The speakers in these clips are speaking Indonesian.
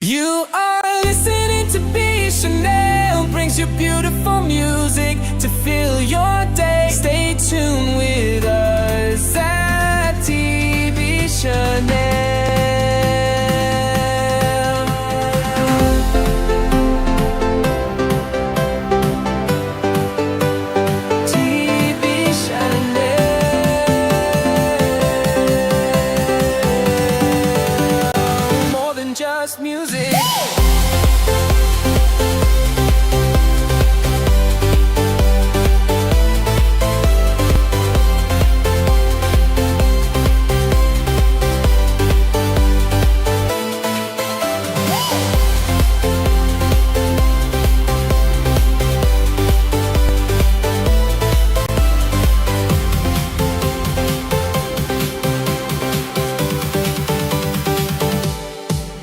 You are listening to B Chanel, brings you beautiful music to fill your day. Stay tuned with us at TB Chanel. TB Chanel, more than just music.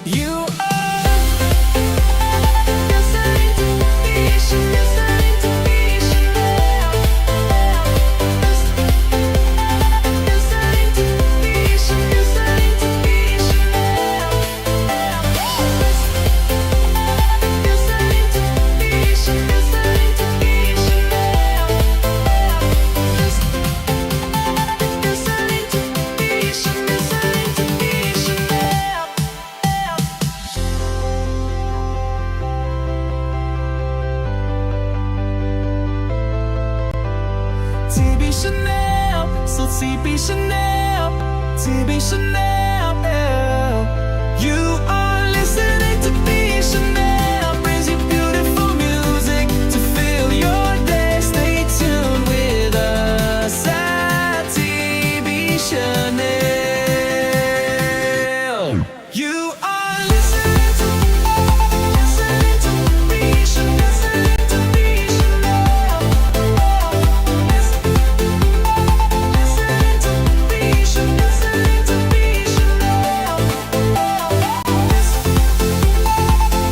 You are listening to B Chanel. Listening to B Chanel. Listening to B Chanel. Listening to B Chanel. Listening to B Chanel. Listening to B Chanel. Listening to B Chanel. TB Chanel, so TB Chanel, TB Chanel. You are listening to B Chanel, brings you beautiful music to fill your day. Stay tuned with us at TB Chanel. You are listening to B Chanel, listening to B Chanel. Listening to B Chanel, listening to B Chanel.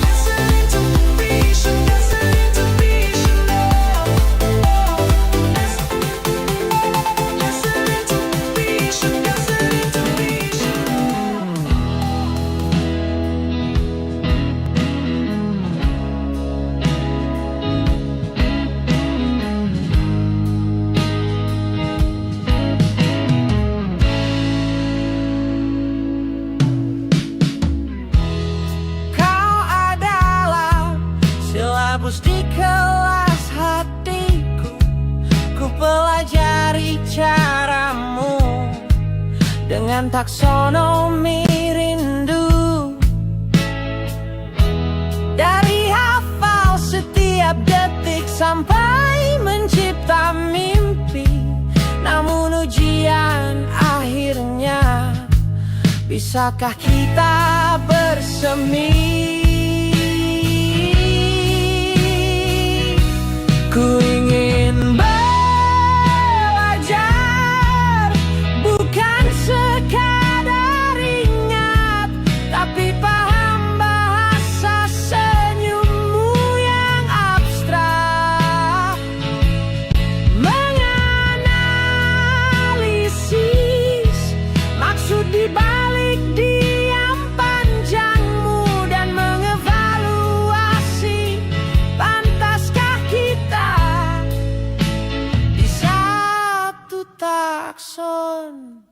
Listening to B Chanel, listening to B Chanel. Listening to B Chanel, listening to B Chanel. Kau adalah silabus di kelas hatiku. Ku pelajari caramu dengan taksonomi rindu. Dari hafal setiap detik sampai mencipta mimpi. Namun ujian akhirnya, bisakah kita bersemi? Ku ingin belajar, bukan sekadar ingat, tapi paham bahasa senyummu yang abstrak. Menganalisis maksud di balik diam panjangmu dan mengevaluasi pantaskah kita di satu takson.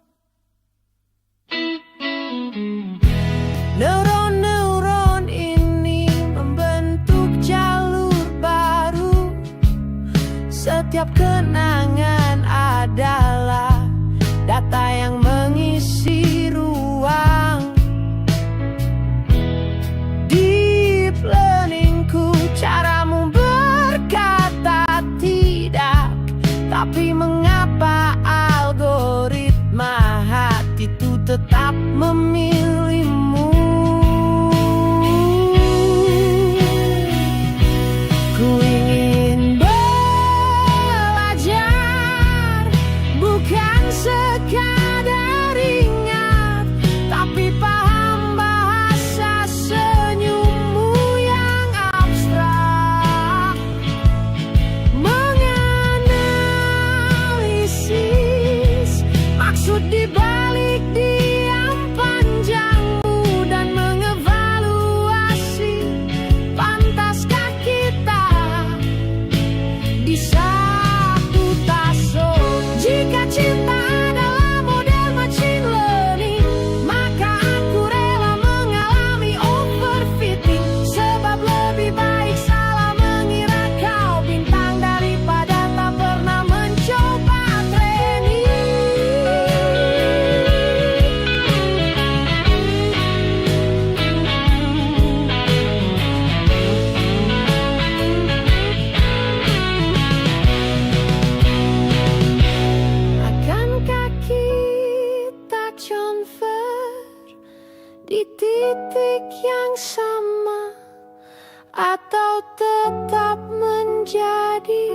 Neuron-neuron ini membentuk jalur baru. Setiap kenangan adalah data yang mengisi ruang. Deep learningku, caramu berkata tidak, tapi mengapa algoritma hati itu tetap memilihmu? Ku ingin belajar, yang sama atau tetap menjadi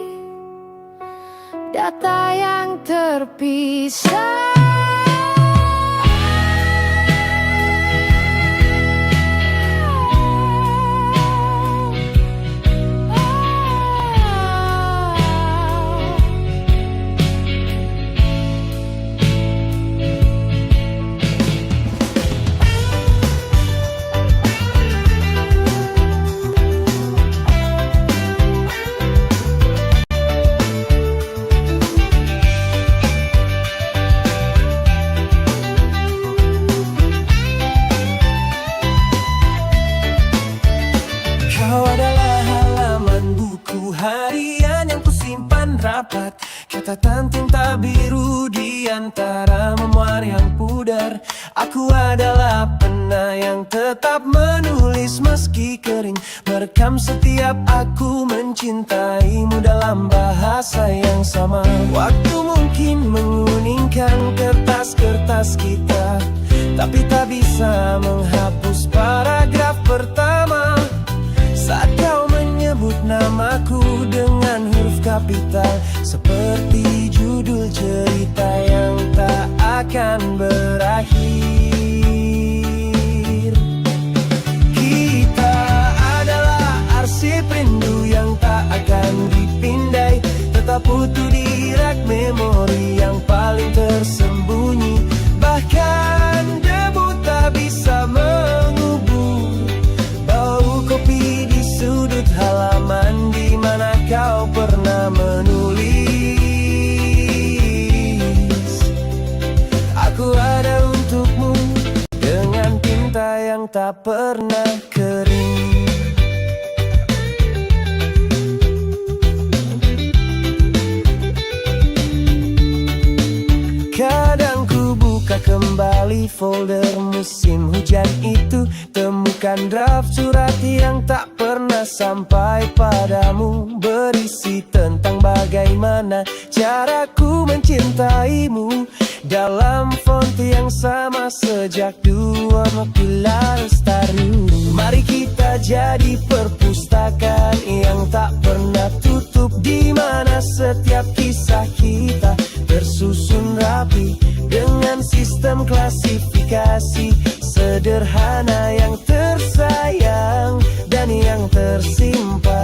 data yang terpisah? Kau adalah halaman buku harian yang kusimpan rapat, catatan tinta biru di antara memuar yang pudar. Aku adalah pena yang tetap menulis meski kering, merekam setiap aku mencintaimu dalam bahasa yang sama. Waktu mungkin menguningkan kertas-kertas kita, tapi tak bisa menghapus paragraf pertama. Saat kau menyebut namaku dengan huruf kapital, seperti judul cerita yang tak akan berakhir. Kita adalah arsip rindu yang tak akan dipindai, tetap utuh di rak memori yang paling tersembunyi. Bahkan debu tak bisa mengubur bau kopi di sudut halaman di mana kau pernah menulis. Aku ada untukmu dengan tinta yang tak pernah kering. Kadang ku buka kembali folder musim hujan itu, temukan draft surat yang tak pernah sampai padamu, berisi tentang bagaimana caraku mencintaimu dalam font yang sama sejak dua waktu lestari. Mari kita jadi perpustakaan yang tak pernah tutup, di mana setiap kisah kita tersusun rapi dengan sistem klasifikasi sederhana yang tersayang dan yang tersimpan.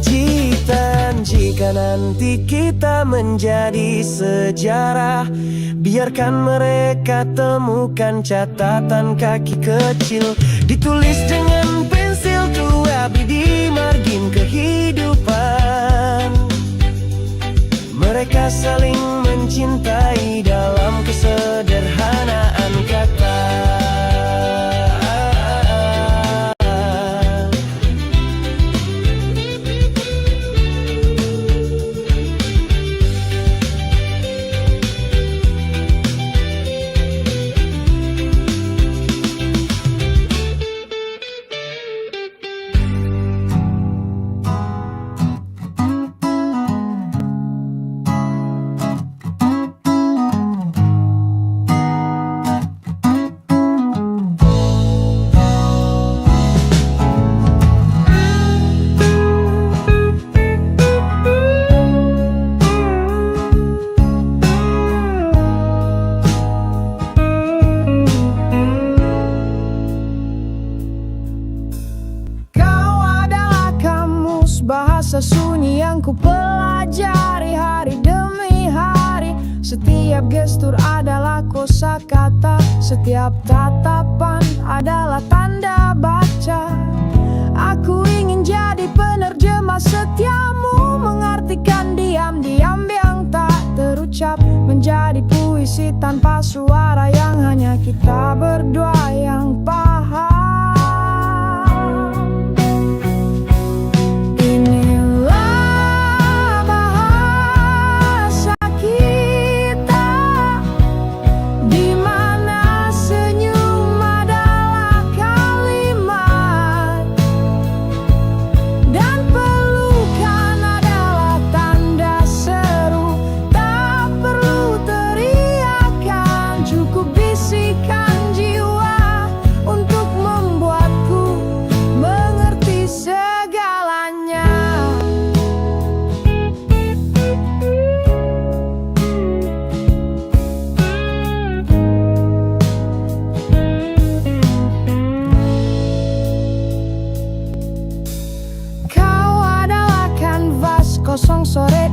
Citan, jika nanti kita menjadi sejarah, biarkan mereka temukan catatan kaki kecil, ditulis dengan pensil tua di margin kehidupan. Mereka saling mencintai dalam kesederhanaan kata. Bahasa sunyi yang ku pelajari hari demi hari. Setiap gestur adalah kosakata, setiap tatapan adalah tanda baca. Aku ingin jadi penerjemah setiamu, mengartikan diam-diam yang tak terucap, menjadi puisi tanpa suara yang hanya kita berdua yang paham.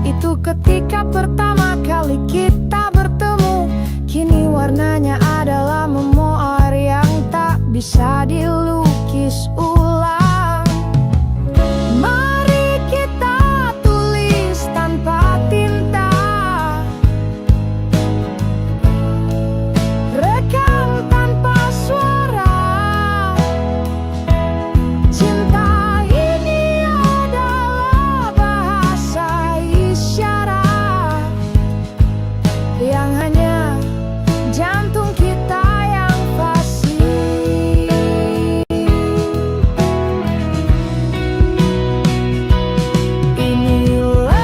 itu ketika pertama kali kita bertemu. Kini warnanya adalah memoir yang tak bisa dilukis ulang. Mari kita tulis tanpa tinta, rekam tanpa suara. Cinta ini adalah bahasa isyarat yang hanya jantung kita yang fasih. Inilah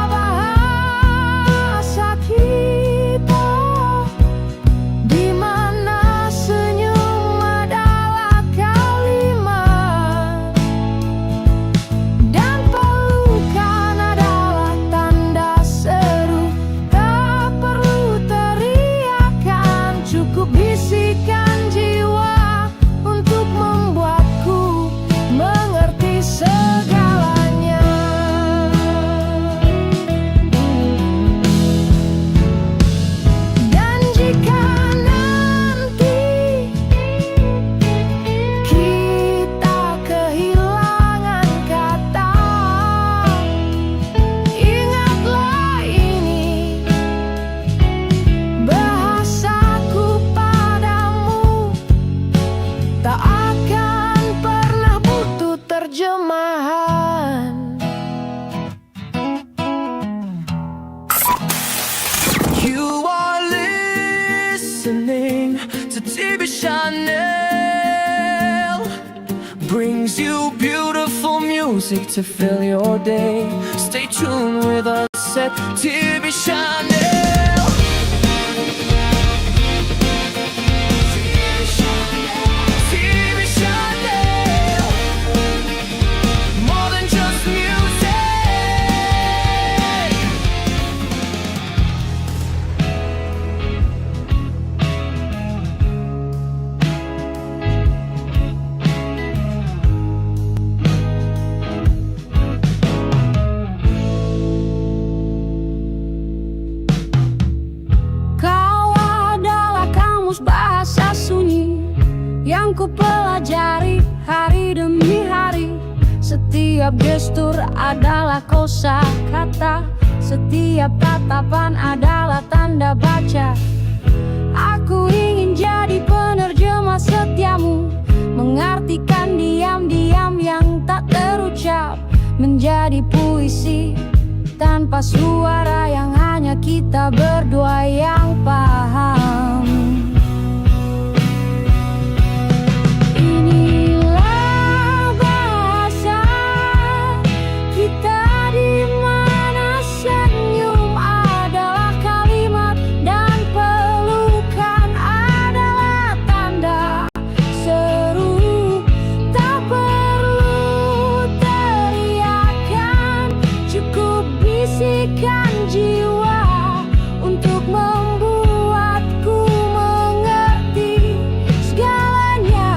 bahasa kita, di mana senyum adalah kalimat dan pelukan adalah tanda seru. Tak perlu teriakan, cukup bisikan jiwa untuk membuatku mengerti segalanya. Dan jika nanti kita kehilangan kata, ingatlah ini bahasaku padamu, tak akan pernah butuh terjemahan. You are listening to TV Chanel. Brings you beautiful music to fill your day. Stay tuned with us at TV Chanel. TV Chanel. More than just music. Kau adalah kamus bahasa sunyi yang ku pelajari hari demi hari. Setiap gestur adalah kosakata, setiap tatapan adalah tanda baca. Aku ingin jadi penerjemah setiamu, mengartikan diam-diam yang tak terucap, menjadi puisi tanpa suara yang hanya kita berdua yang paham. Inilah bahasa kita, di mana senyum adalah kalimat dan pelukan adalah tanda seru. Tak perlu teriakan, cukup bisikan jiwa untuk membuatku mengerti segalanya.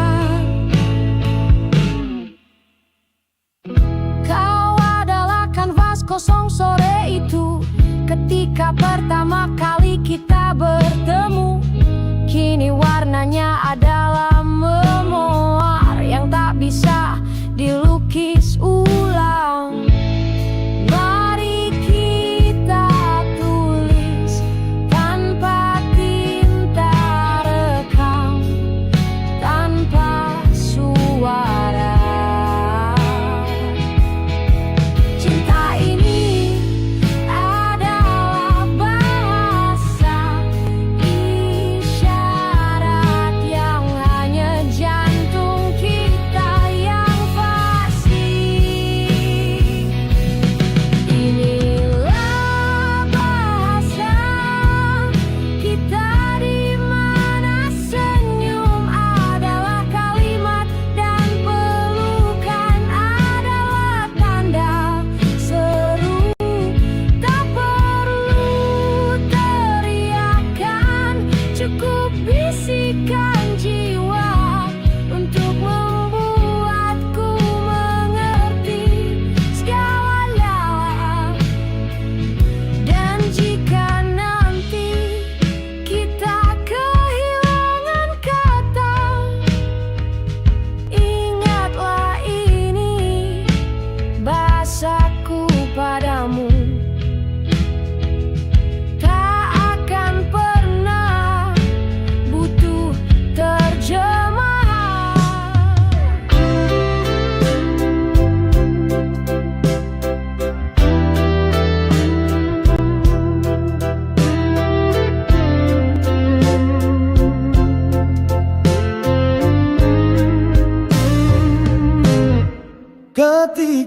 Kau adalah kanvas kosong sore itu, ketika pertama kali kita bertemu. Kini warnanya adalah memoir yang tak bisa dilukis ulang. Mari kita tulis tanpa tinta, rekam tanpa suara. Cinta ini adalah bahasa isyarat yang hanya jantung kita yang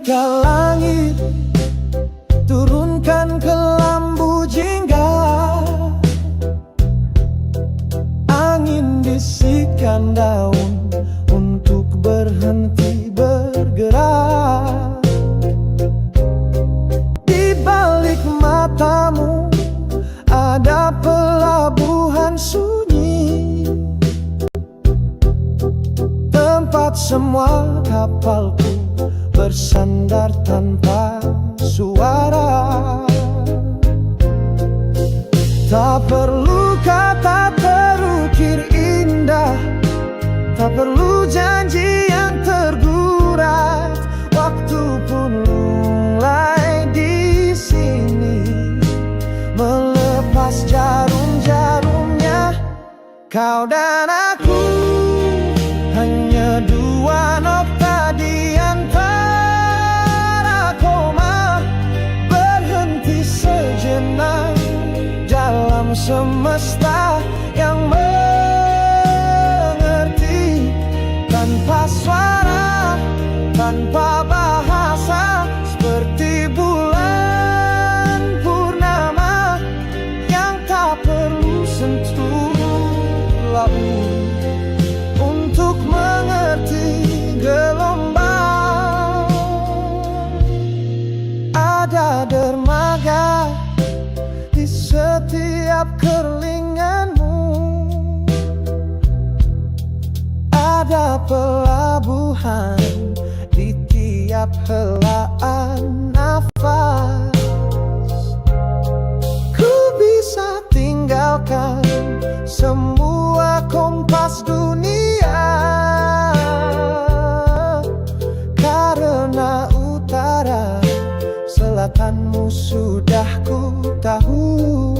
ketika langit turunkan kelambu jingga, angin bisikan daun untuk berhenti bergerak. Di balik matamu ada pelabuhan sunyi, tempat semua kapalku bersandar tanpa suara. Tak perlu kata terukir indah, tak perlu janji yang tergurat. Waktu pun mulai di sini melepas jarum-jarumnya. Kau dan aku hanya dua nokta di antara koma, berhenti sejenak dalam semesta yang mengerti. Tanpa suara, tanpa bahasa, seperti bulan purnama yang tak perlu sentuh laut untuk mengerti gelombang. Ada dermaga di setiap kerlinganmu, ada pelabuhan di tiap helaan nafas. Ku bisa tinggalkan semua kompas dunia, karena utara selatanmu sudah ku tahu.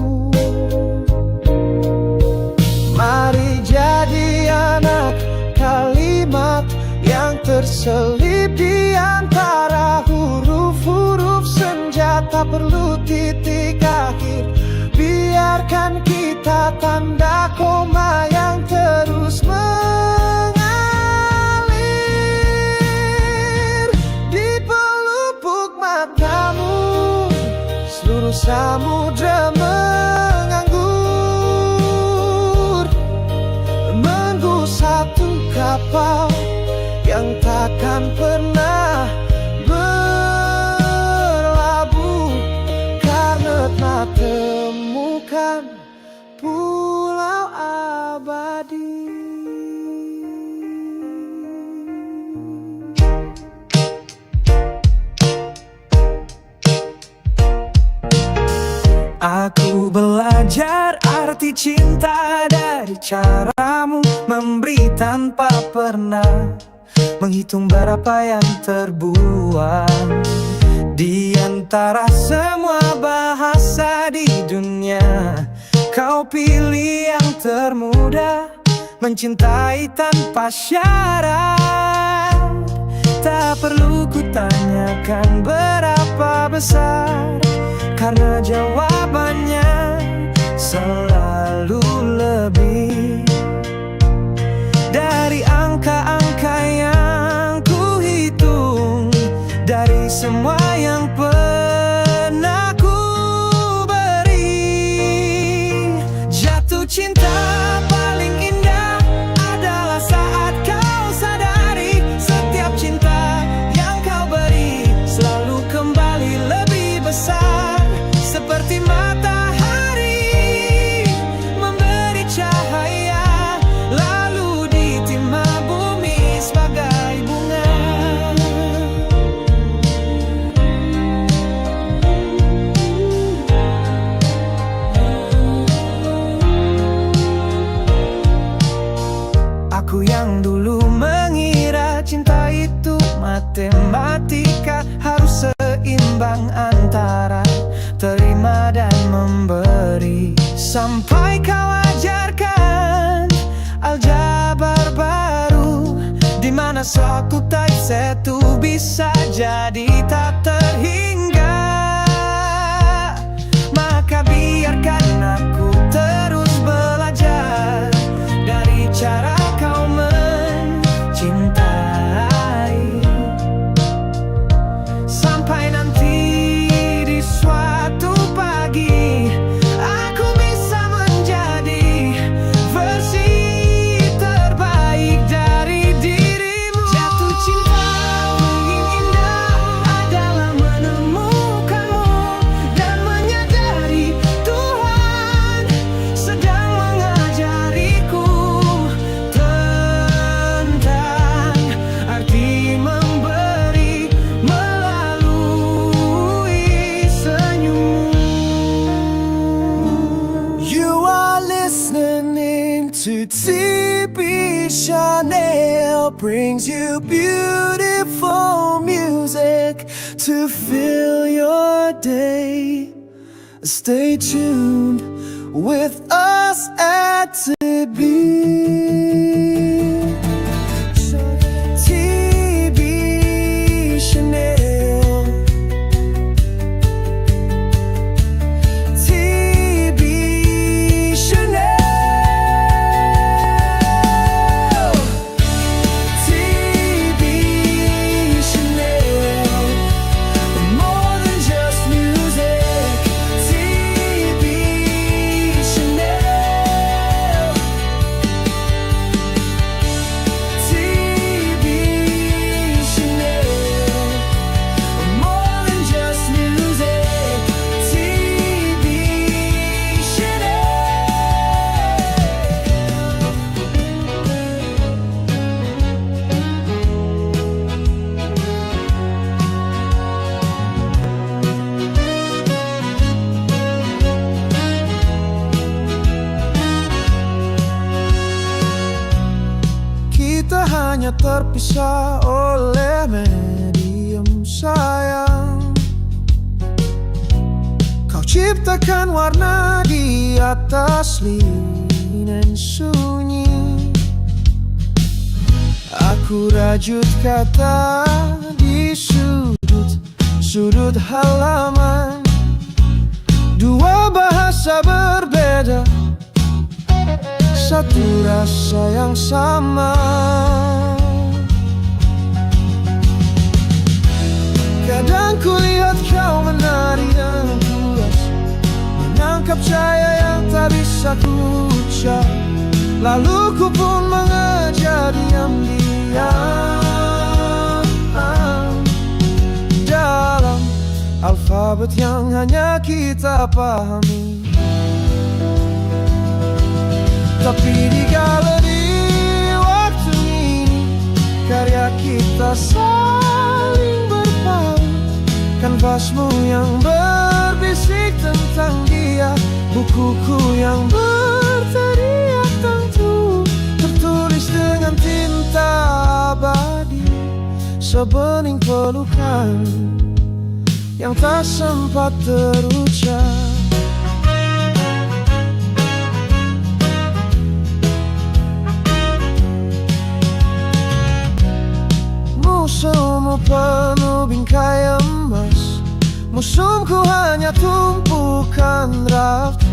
Mari jadi anak kalimat yang terselip di antara huruf-huruf senja. Tak perlu titik akhir, biarkan kita tanda koma yang terus mengalir. Di pelupuk matamu seluruh samudra menganggur, menunggu satu kapal yang takkan pernah berlabuh, karena tak temukan pulau abadi. Aku belajar arti cinta dari caramu memberi tanpa pernah menghitung berapa yang terbuang. Di antara semua bahasa di dunia, kau pilih yang termudah, mencintai tanpa syarat. Tak perlu kutanyakan berapa besar, karena jawabannya selalu lebih dari angka-angka yang ku hitung, dari semua yang pernah ku beri. Jatuh cinta paling indah adalah saat kau sadari setiap cinta yang kau beri selalu kembali lebih besar. Seperti matahari memberi cahaya, lalu ditimpa bumi sebagai bunga. Aku yang dulu mengira cinta itu matematika, harus seimbang antara terima dan memberi. Sampai kau ajarkan aljabar baru, di mana suatu tak satu bisa jadi tak terhingga. Maka biarkan aku terus belajar dari cara kau mencintai. brings you beautiful music to fill your day. Stay tuned with us at TB. TB Chanel. TB Chanel. TB Chanel. More than just music. TB Chanel. TB Chanel. More than just music. TB Chanel. Kita hanya terpisah oleh medium sayang. Kau ciptakan warna di atas linen sunyi. Aku rajut kata di sudut halaman. Dua bahasa berbeda, satu rasa yang sama. Kadang kulihat kau menari dengan pulas, menangkap cahaya yang tak bisa ku ucap. Lalu ku pun mengejar diam-diam dalam alfabet yang hanya kita pahami. Tapi di galeri waktu ini, karya kita saling berpaut. Kanvasmu yang berbisik tentang dia, bukuku yang berteriak tentu, tertulis dengan tinta abadi. Sebening pelukan yang tak sempat terucap. Musuhmu penuh bingkai emas, musuhku hanya tumpukan draft.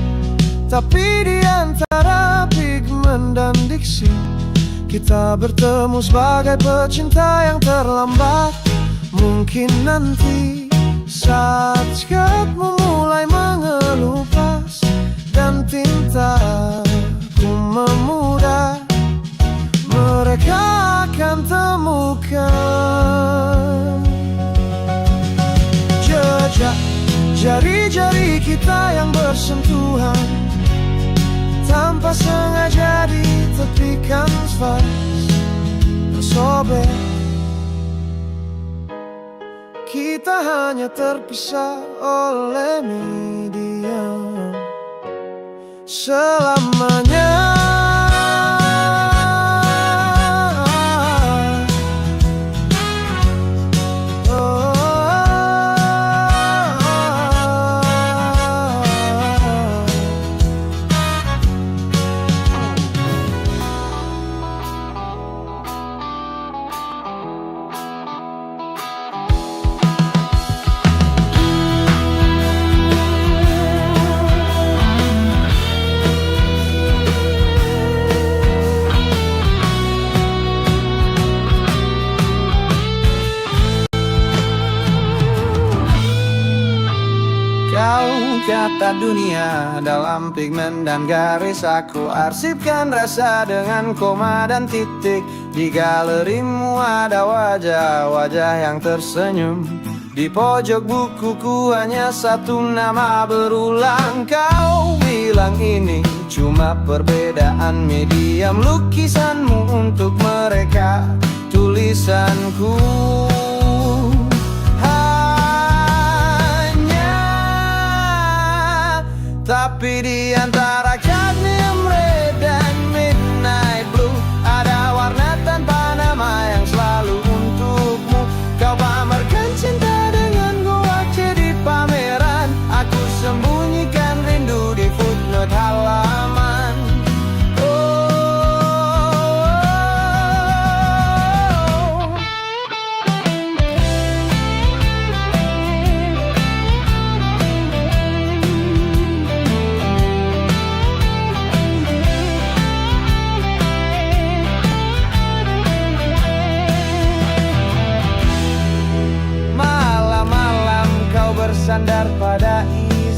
Tapi di antara pigmen dan diksi, kita bertemu sebagai pecinta yang terlambat. Mungkin nanti saat skatmu mulai mengelupas dan tintaku memudar, mereka akan temukan jejak jari-jari kita yang bersentuhan tanpa sengaja di tepi kanvas tersobek. Kita hanya terpisah oleh media selamanya. Kau kata dunia dalam pigmen dan garis, aku arsipkan rasa dengan koma dan titik. Di galerimu ada wajah-wajah yang tersenyum. Di pojok bukuku hanya satu nama berulang. Kau bilang ini cuma perbedaan medium, lukisanmu untuk mereka, tulisanku. Tapi di antara cadmium red dan midnight blue ada warna tanpa nama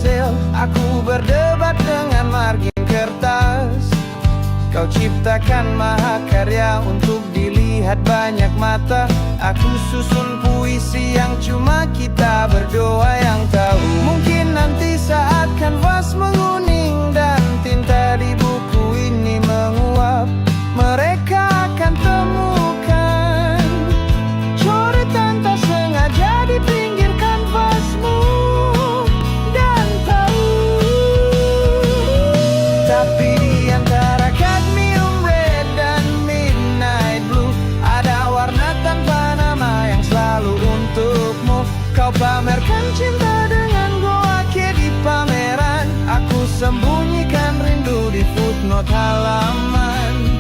pensil, aku berdebat dengan margin kertas. Kau ciptakan mahakarya untuk dilihat banyak mata. Aku susun puisi yang cuma kita berdua yang tahu. Mungkin nanti saat kanvas menguning dan tinta di buku ini menguap, mereka akan temukan coretan tak sengaja di pinggir kanvasmu. Dan tahu, tapi di antara cadmium red dan midnight blue ada warna tanpa nama yang selalu untukmu. Kau pamerkan cinta dengan goake di pameran, aku sembunyikan rindu di footnote halaman.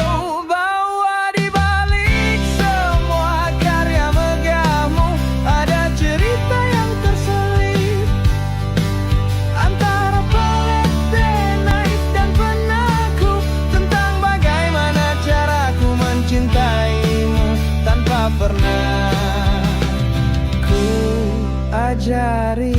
Oh, bahwa di balik semua karya megahmu ada cerita yang terselip antara palet pen, naif dan penaku, tentang bagaimana caraku mencintaimu tanpa pernah ku ajari.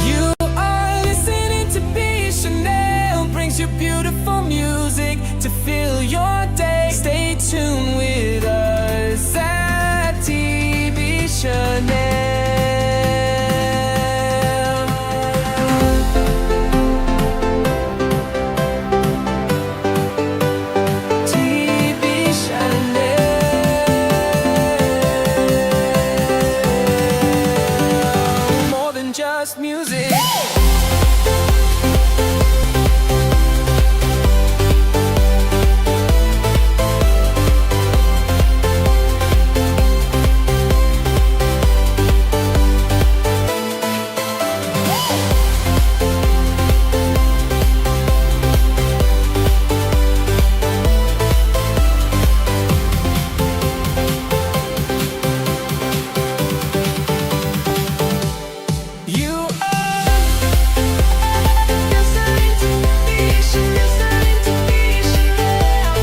You are listening to B Chanel, brings you beautiful music to fill your day. Stay tuned with us at TB Chanel. TB Chanel, more than just music. You are listening to B Chanel, listening to B Chanel,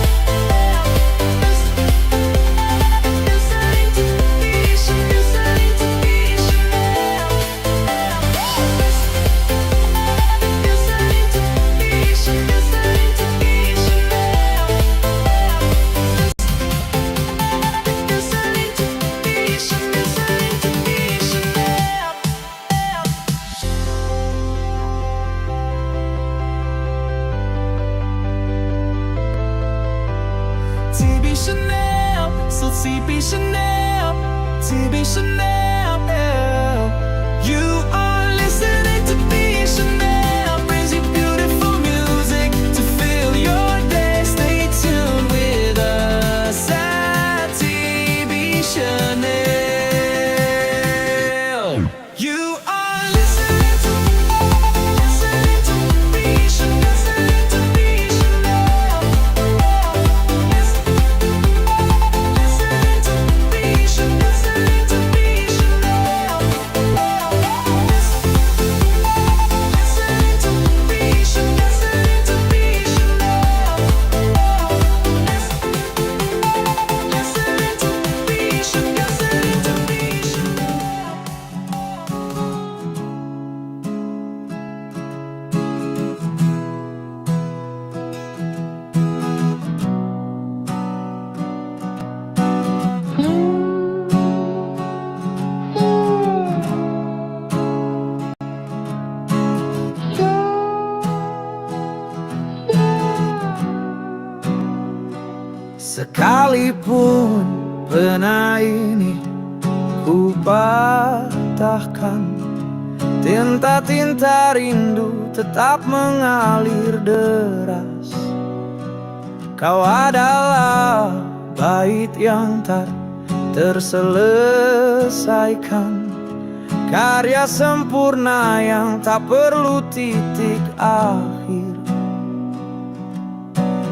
listening to B Chanel, listening to B Chanel, listening to B Chanel, listening to B Chanel, listening to B Chanel, listening to B Chanel. TB Chanel, so TB Chanel, TB Chanel. You are listening to B Chanel, brings you beautiful music to fill your day. Stay tuned with us at TB Chanel. You are listening to B Chanel, listening to B Chanel. Listening to B Chanel, listening to B Chanel. Listening to B Chanel, listening to B Chanel. Listening to B Chanel, listening to B Chanel. Sekalipun pena ini ku patahkan, tinta-tinta rindu tetap mengalir deras. Kau adalah bait yang tak terselesaikan, karya sempurna yang tak perlu titik akhir.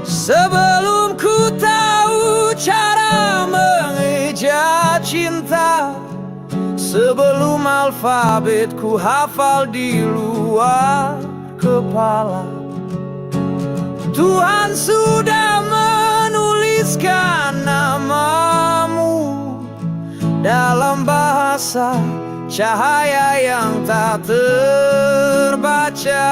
Sebelum ku tahu cara mengeja cinta, sebelum alfabet ku hafal di luar kepala, Tuhan sudah asa, cahaya yang tak terbaca.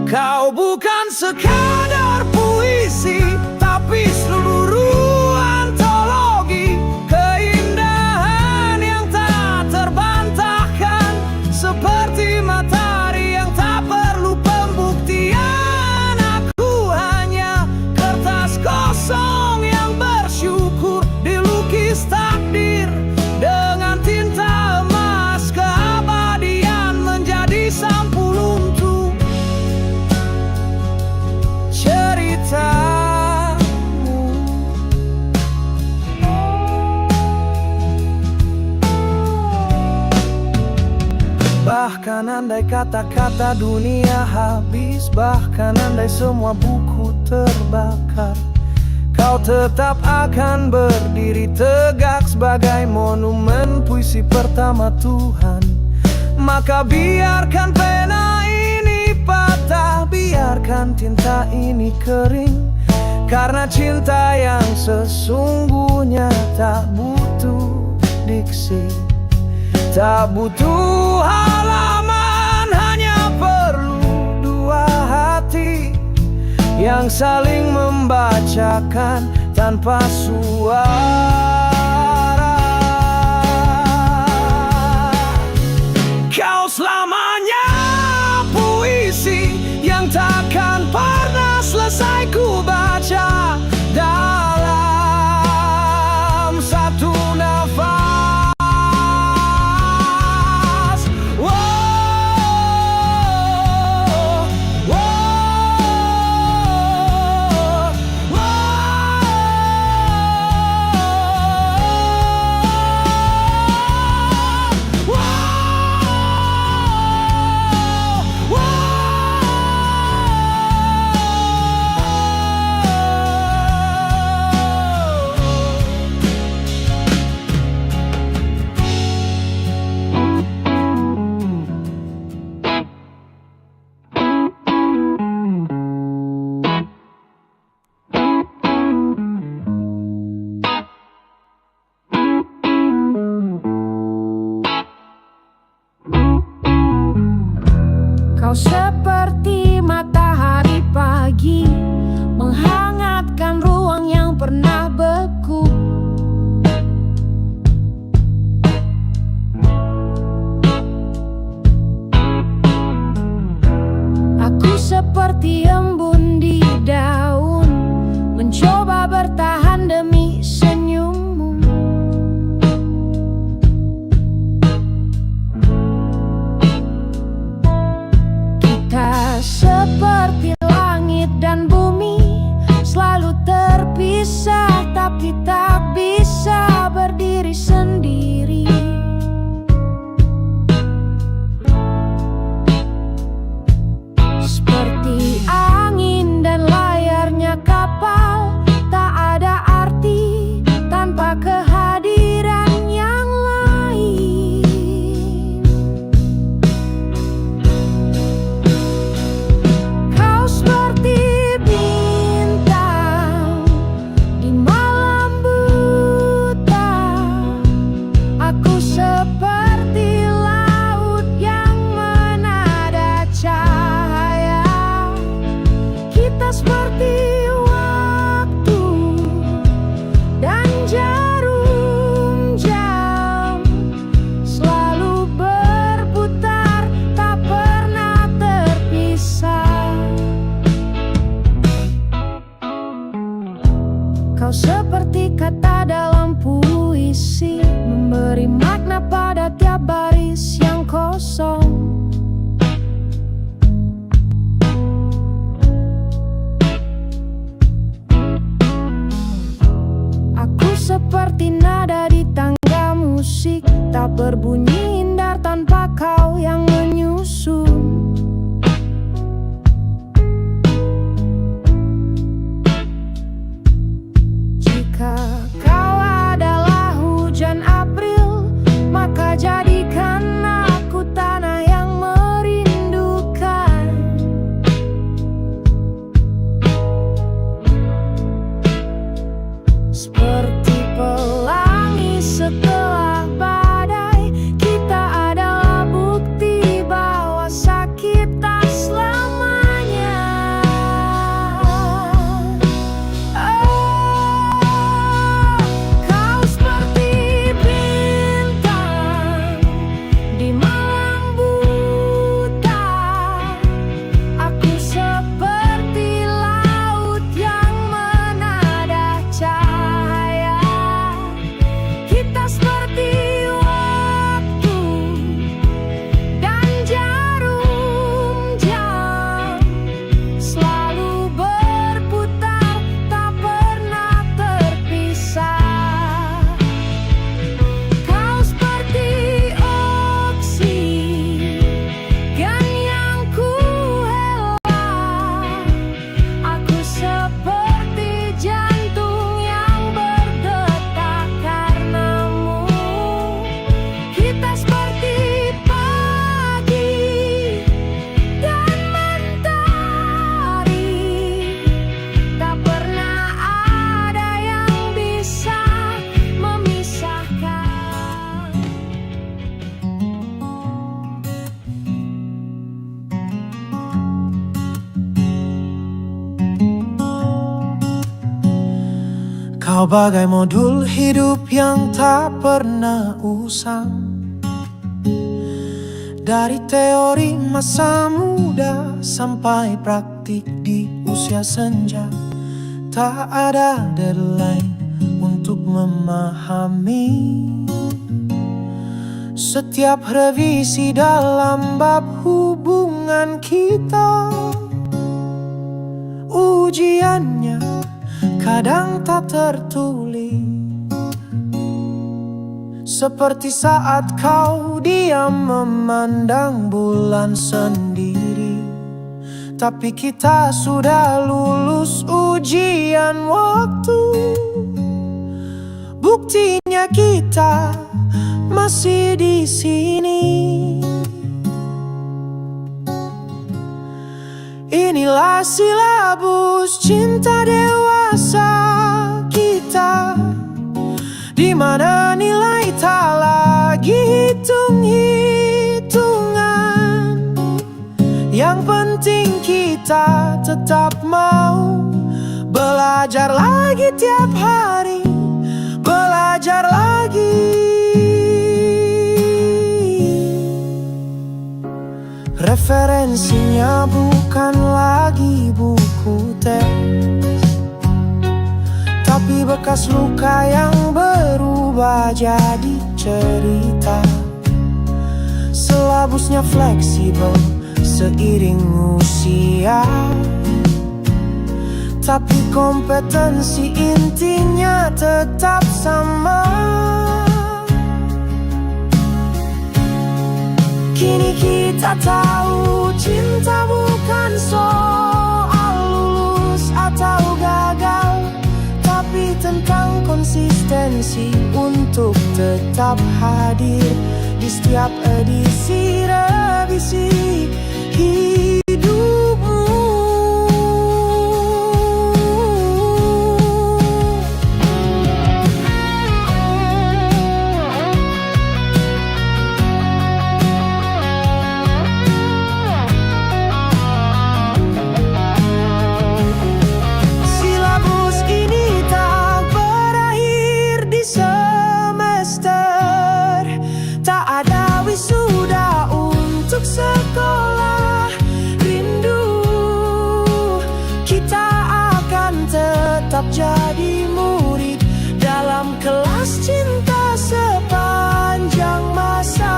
Kau bukan sekadar puisi, tapi seluruh antologi keindahan yang tak terbantahkan, seperti matahari yang tak perlu pembuktian. Aku hanya kertas kosong yang bersyukur dilukis takdir dengan tinta emas. Keabadian menjadi sampul untuk ceritamu. Bahkan andai kata-kata dunia habis, bahkan andai semua buku terbakar, kau tetap akan berdiri tegak sebagai monumen puisi pertama Tuhan. Maka biarkan pena ini patah, biarkan tinta ini kering, karena cinta yang sesungguhnya tak butuh diksi, tak butuh halaman, hanya perlu dua hati yang saling membacakan tanpa suara. Kau selamanya puisi yang takkan pernah selesai ku baca dalam satu nafas. Wow, wow, wow, Kau seperti matahari pagi, menghangatkan ruang yang pernah beku. Aku seperti embun di daun, mencoba bertahan demi senyummu. Kita seperti langit dan bumi, selalu terpisah tapi tak bisa berdiri sendiri. Seperti angin dan layarnya kapal, tak ada arti tanpa kehadiran yang lain. Kau seperti bintang di malam buta, aku seperti laut yang menada cahaya. Kita seperti waktu dan jarum jam, selalu berputar, tak pernah terpisah. Kau seperti kata dalam puisi, memberi makna pada tiap baris yang kosong. Aku seperti nada di tangga musik, tak berbunyi indah tanpa kau yang menyusun. Jika kau adalah hujan April, maka jadikan aku tanah yang merindukan. Seperti pelangi Kau bagai modul hidup yang tak pernah usang. Dari teori masa muda sampai praktik di usia senja, tak ada deadline untuk memahami setiap revisi dalam bab hubungan kita. Ujiannya kadang tak tertulis, seperti saat kau diam memandang bulan sendiri. Tapi kita sudah lulus ujian waktu, buktinya kita masih di sini. Inilah silabus cinta dewasa kita, di mana nilai tak lagi hitung-hitungan. Yang penting kita tetap mau belajar lagi tiap hari, belajar lagi. Referensinya bukan lagi buku teks, tapi bekas luka yang berubah jadi cerita. Silabusnya fleksibel seiring usia, tapi kompetensi intinya tetap sama. Kini kita tahu cinta bukan soal lulus atau gagal, tapi tentang konsistensi untuk tetap hadir di setiap edisi revisi hidupmu. Sudah untuk sekolah rindu, kita akan tetap jadi murid dalam kelas cinta sepanjang masa.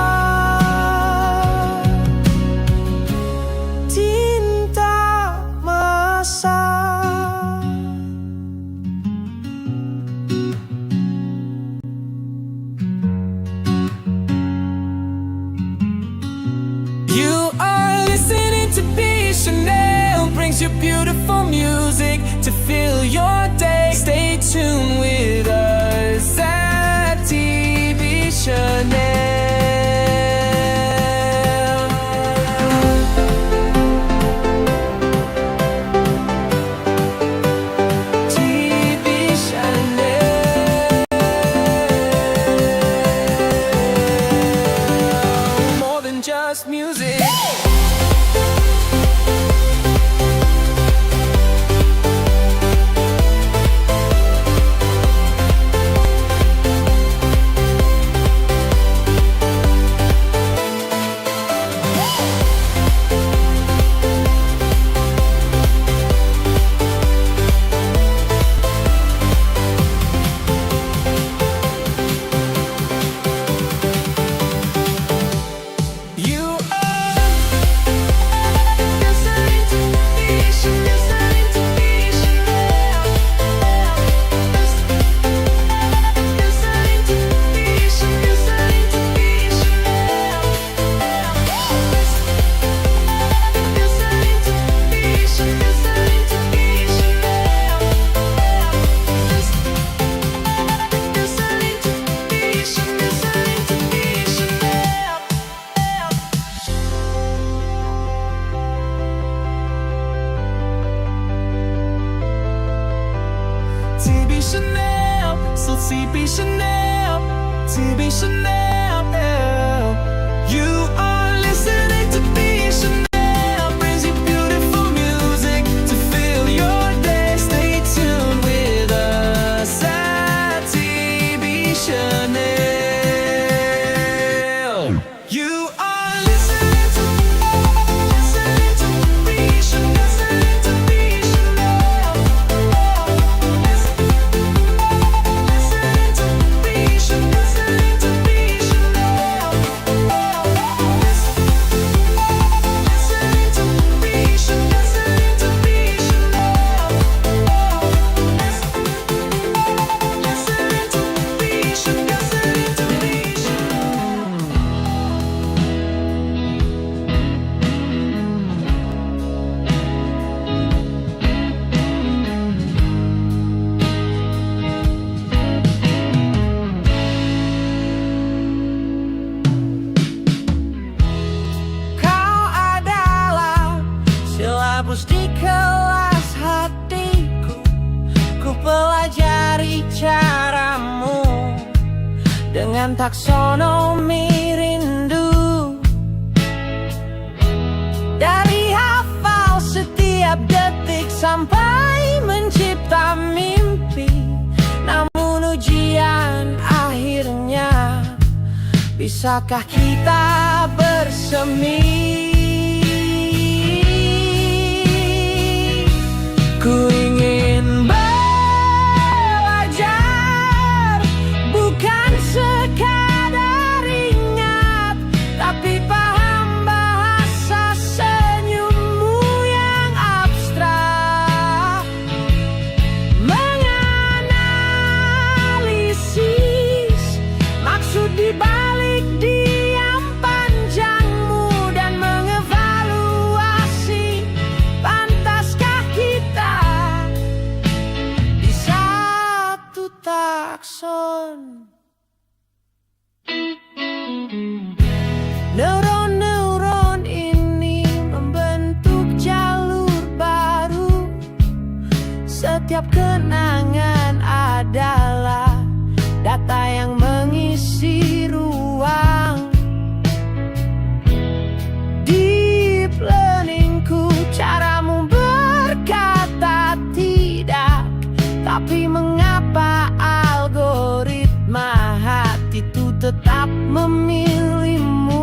Cinta masa. You are listening to B Chanel, brings you beautiful music to fill your day. Stay tuned with us at TB Chanel. TB Chanel. More than just music. TB Chanel, so TB Chanel, TB Chanel. You are listening to B Chanel, brings you beautiful music to fill your day. Stay tuned with us. dengan taksonomi rindu. Dari hafal setiap detik sampai mencipta mimpi, namun ujian akhirnya, bisakah kita bersemi? Ku ingin belajar, bukan sekadar ingat, tapi paham bahasa senyummu yang abstrak. Menganalisis maksud dibalik diam panjangmu dan mengevaluasi pantaskah kita di satu takson. Neuron-neuron ini membentuk jalur baru. Setiap kenangan adalah data yang mengisi ruang. Deep learningku, caramu berkata tidak, tapi mengapa algoritma hati itu tetap memilihmu?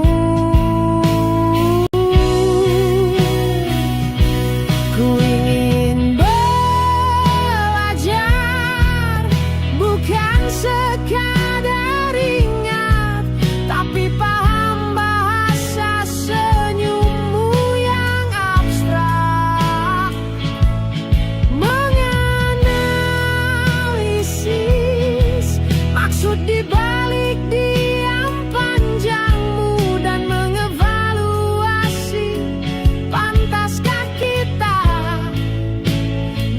Ku ingin belajar, bukan sekadar ingat, tapi paham bahasa senyummu yang abstrak. Menganalisis maksud dibalik diam panjangmu dan mengevaluasi pantaskah kita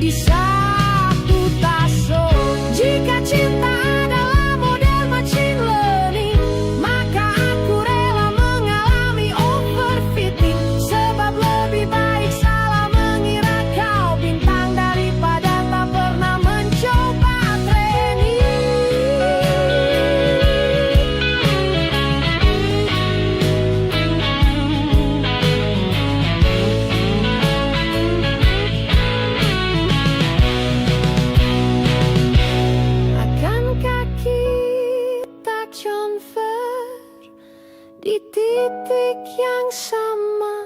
di satu takson. Jika cinta adalah model machine learning, maka aku rela mengalami overfitting. Sebab lebih baik salah mengira kau bintang daripada tak pernah mencoba training. Akankah kita convert di titik yang sama,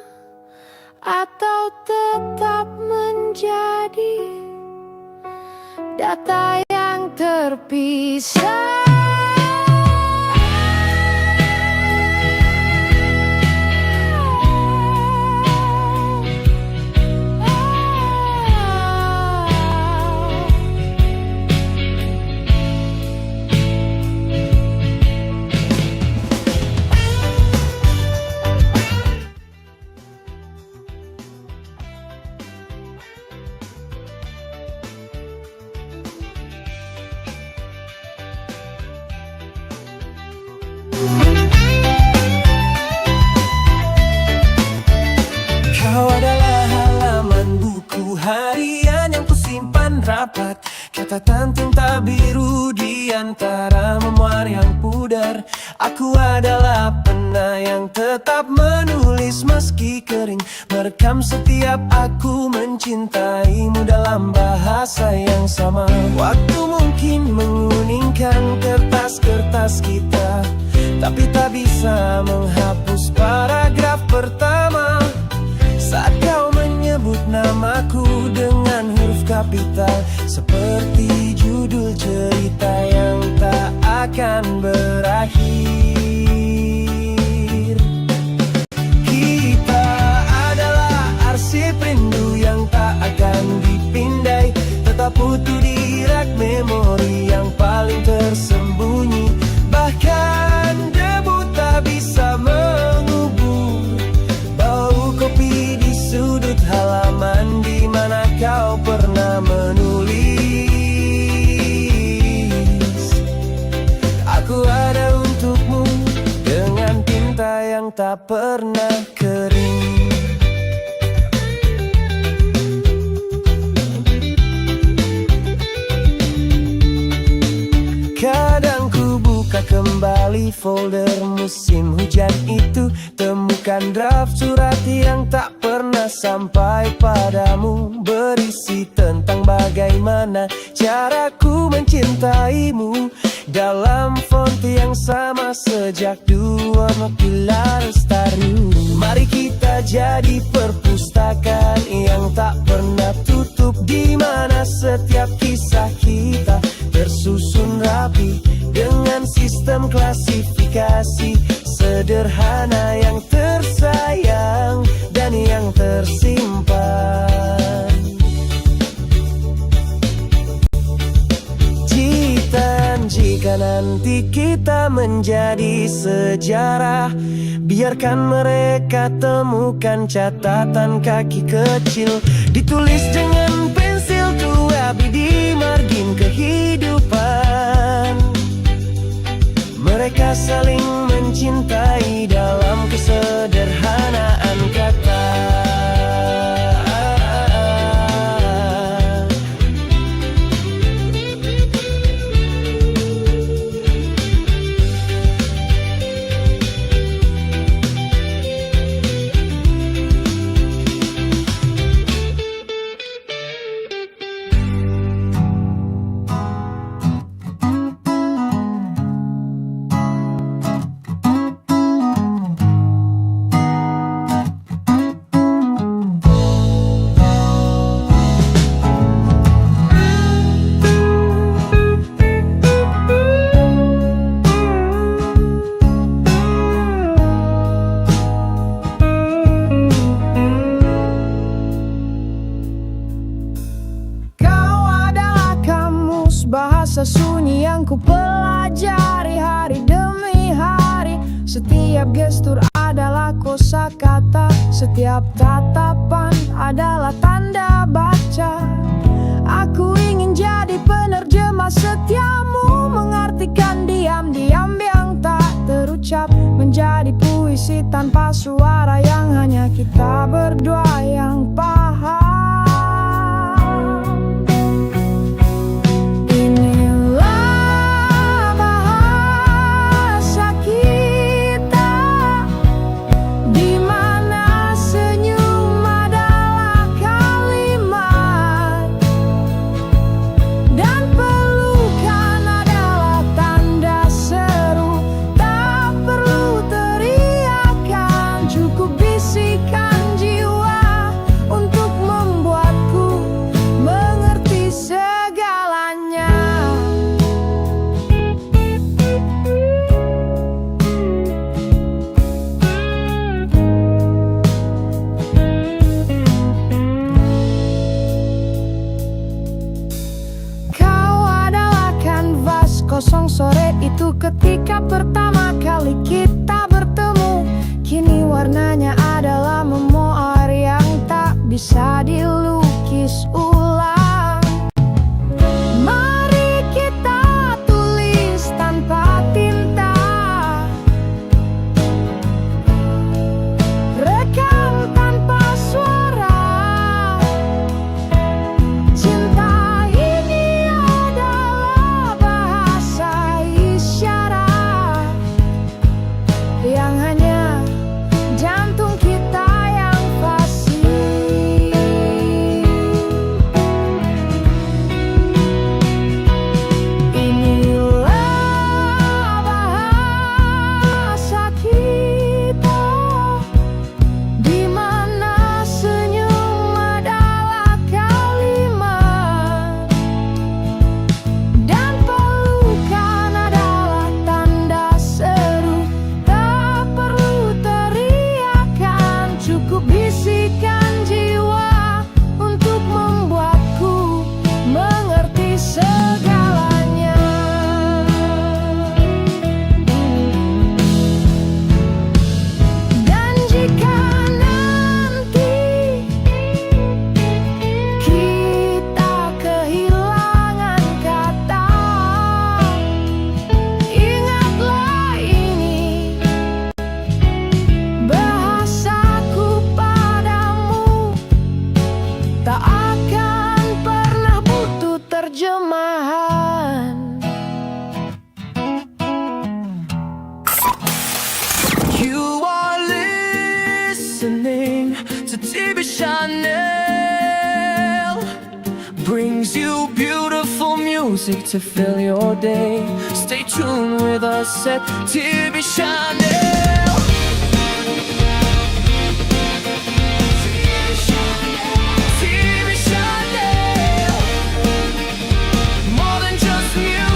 atau tetap menjadi data yang terpisah? Kau adalah halaman buku harian yang kusimpan rapat, catatan tinta biru di antara memoir yang pudar. Aku adalah pena yang tetap menulis meski kering, merekam setiap aku mencintaimu dalam bahasa yang sama. Waktu mungkin menguningkan kertas-kertas kita, tapi tak bisa menghapus paragraf pertama. Saat kau menyebut namaku dengan huruf kapital, seperti judul cerita yang tak akan berakhir. Kita adalah arsip rindu yang tak akan dipindai, tetap utuh di rak memori yang paling tersembunyi. Bahkan debu tak bisa mengubur bau kopi di sudut halaman di mana kau pernah menulis. Aku ada untukmu dengan tinta yang tak pernah kering. Kadang ku buka kembali gali folder musim hujan itu, temukan draft surat yang tak pernah sampai padamu, berisi tentang bagaimana caraku mencintaimu, dalam font yang sama sejak dua pilar lestari. Mari kita jadi perpustakaan yang tak pernah tutup, di mana setiap kisah kita tersusun rapi dengan sistem klasifikasi sederhana yang tersayang dan yang tersimpan. Jitan, jika nanti kita menjadi sejarah, biarkan mereka temukan catatan kaki kecil, ditulis dengan pensil tua di margin kehidupan. Mereka saling mencintai dalam kesederhanaan kata. Bahasa sunyi yang ku pelajari hari demi hari. Setiap gestur adalah kosakata, setiap tatapan adalah tanda baca. Aku ingin jadi penerjemah setiamu, mengartikan diam-diam yang tak terucap, menjadi puisi tanpa suara yang hanya kita berdua yang paham. Kosong sore itu ketika pertama kali kita bertemu. Kini warnanya adalah memoir yang tak bisa dilukis ulang. Mari kita tulis tanpa tinta, rekam tanpa suara. Cinta ini adalah bahasa isyarat yang hanya jantung kita yang fasih. brings you beautiful music to fill your day. Stay tuned with us at TV Chanel. TV Chanel, more than just music.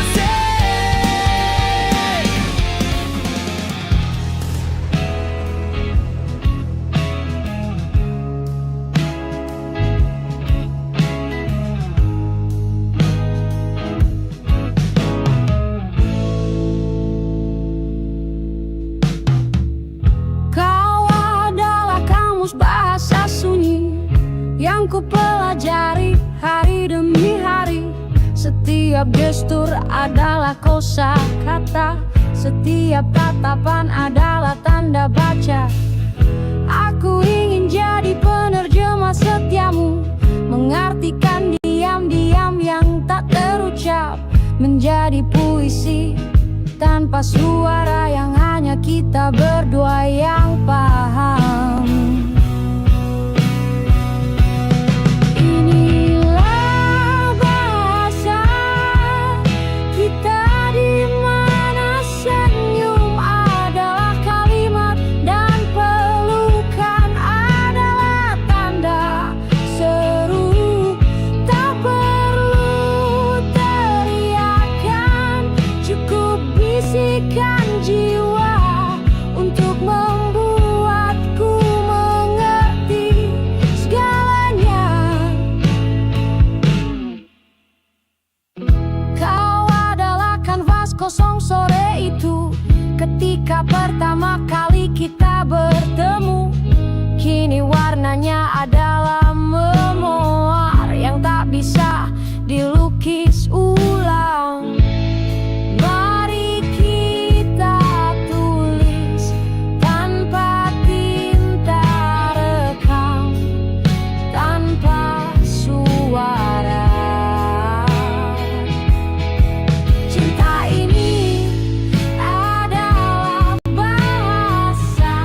Kau adalah kamus bahasa sunyi yang ku pelajari hari demi hari. Setiap gestur adalah kosakata, setiap tatapan adalah tanda baca. Aku ingin jadi penerjemah setiamu, mengartikan diam-diam yang tak terucap, menjadi puisi tanpa suara yang hanya kita berdua yang paham. Inilah bahasa kita, di mana senyum adalah kalimat dan pelukan adalah tanda seru. Tak perlu teriakan, cukup bisikan jiwa untuk membuatku mengerti segalanya. Kau adalah kanvas kosong sore itu, ketika pertama kali kita bertemu. Kini warnanya adalah memoir yang tak bisa dilukis ulang. Mari kita tulis tanpa tinta, rekam tanpa suara. Cinta ini adalah bahasa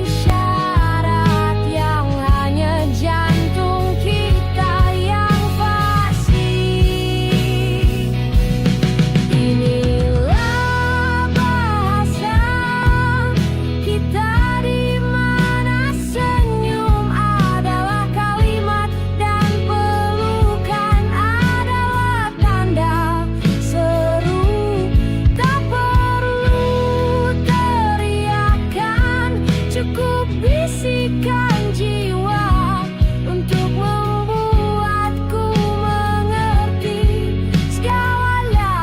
isyarat yang hanya jantung kita yang fasih. Inilah bahasa kita, di mana senyum adalah kalimat dan pelukan adalah tanda seru. Tak perlu teriakan, cukup bisikan jiwa untuk membuatku mengerti segalanya.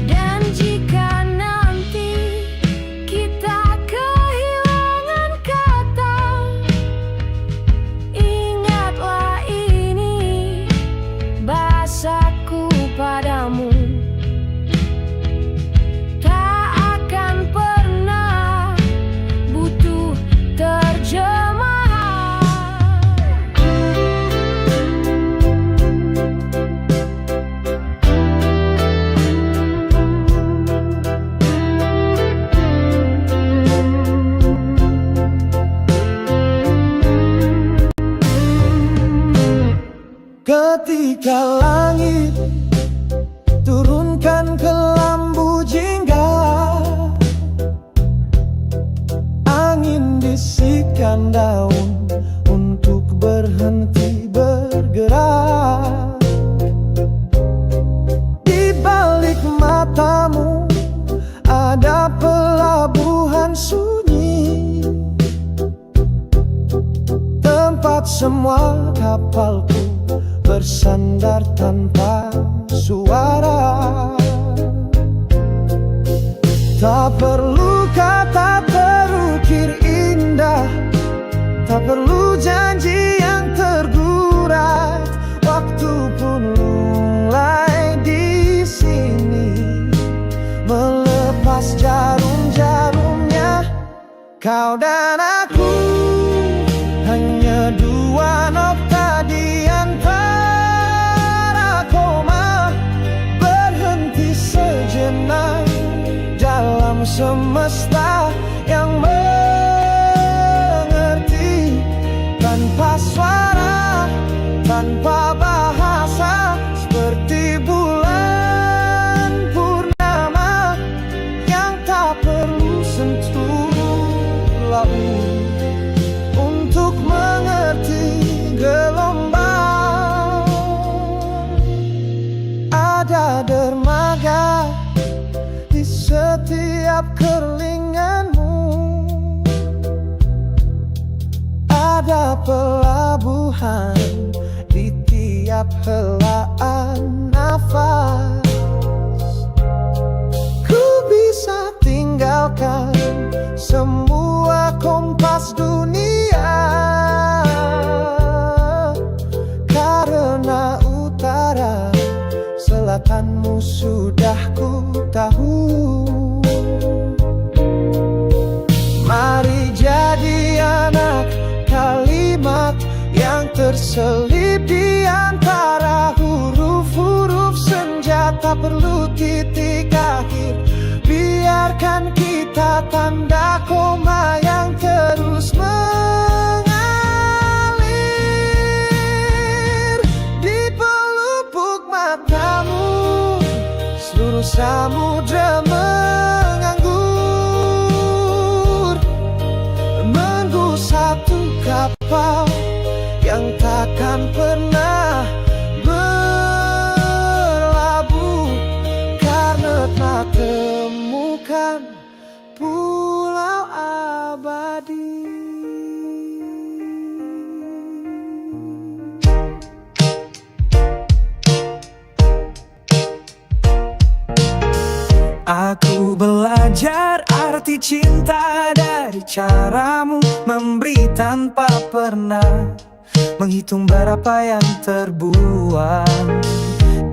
Dan jika nanti kita kehilangan kata, ingatlah ini bahasaku padamu. Tak akan pernah butuh terjemahan. Ketika langit turunkan kelambu jingga, angin bisikan daun untuk berhenti bergerak. Di balik matamu ada pelabuhan sunyi, tempat semua kapalku bersandar tanpa suara. Tak perlu kata terukir indah, tak perlu janji yang tergurat. Waktu pun mulai di sini melepas jarum-jarumnya. Kau dan aku hanya dua nokta di antara koma, berhenti sejenak dalam semesta yang mengerti tanpa tanpa bahasa, seperti bulan purnama yang tak perlu sentuh laut untuk mengerti gelombang. Ada dermaga di setiap kerlinganmu, ada pelabuhan di tiap helaan nafas. Ku bisa tinggalkan semua kompas dunia, karena utara selatanmu sudah ku tahu. Mari jadi anak kalimat yang terselip di antara huruf-huruf senja. Tak perlu titik akhir, biarkan kita tanda koma yang terus mengalir. Di pelupuk matamu seluruh samudra menganggur, menunggu satu kapal yang takkan pernah berlabuh, karena tak temukan pulau abadi. Aku belajar arti cinta dari caramu memberi tanpa pernah menghitung berapa yang terbuang.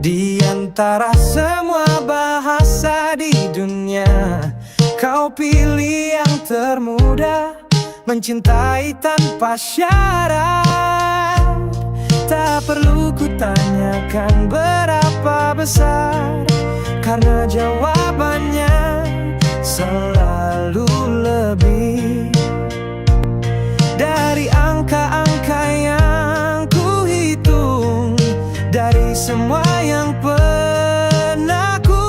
Di antara semua bahasa di dunia, kau pilih yang termudah, mencintai tanpa syarat. Tak perlu kutanyakan berapa besar, karena jawabannya selalu lebih dari angka-angka yang ku hitung, dari semua yang pernah ku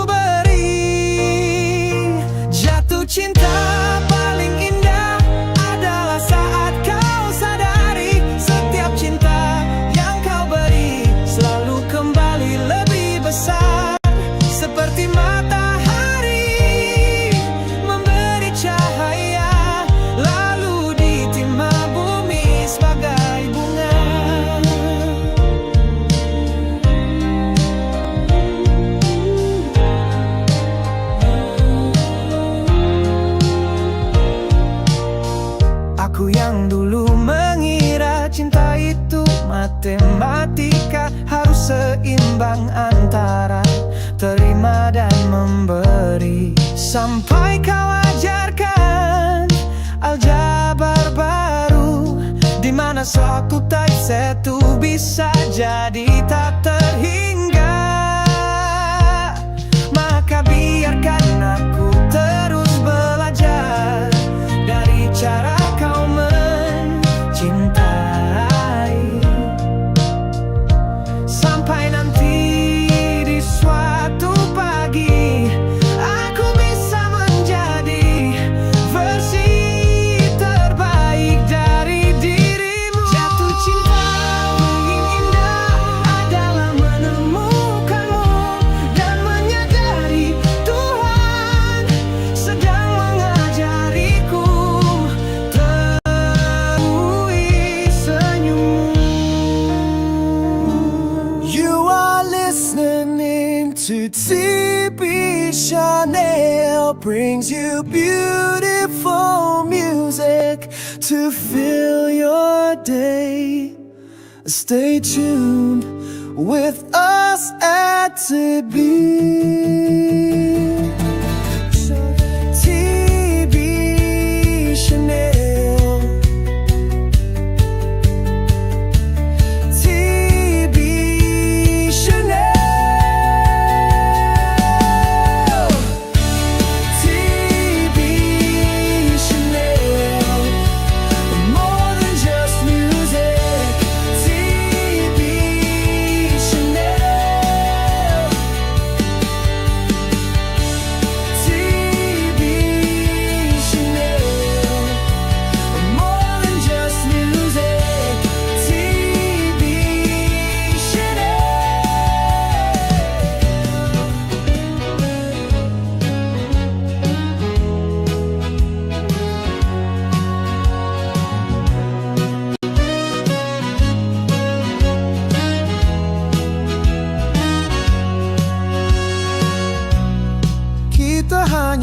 beri. Jatuh cinta paling indah adalah saat kau sadari setiap cinta yang kau beri selalu kembali lebih besar. Seperti matahari memberi cahaya, lalu ditimpa bumi sebagai bunga. Aku yang dulu mengira cinta itu matematika, harus seimbang antara terima dan memberi. Sampai kau ajarkan aljabar baru, di mana suatu tak satu bisa jadi tak terhingga. Maka biarkan aku terus belajar dari cara kau mencintai, sampai nanti di suatu pagi aku bisa menjadi versi terbaik dari dirimu. Jatuh cinta paling indah adalah menemukanmu dan menyadari Tuhan sedang mengajariku terui senyummu. You are listening to TB Chanel, brings you beautiful music to fill your day. Stay tuned with us at TB. TB Chanel. TB Chanel. TB Chanel. More than just music. TB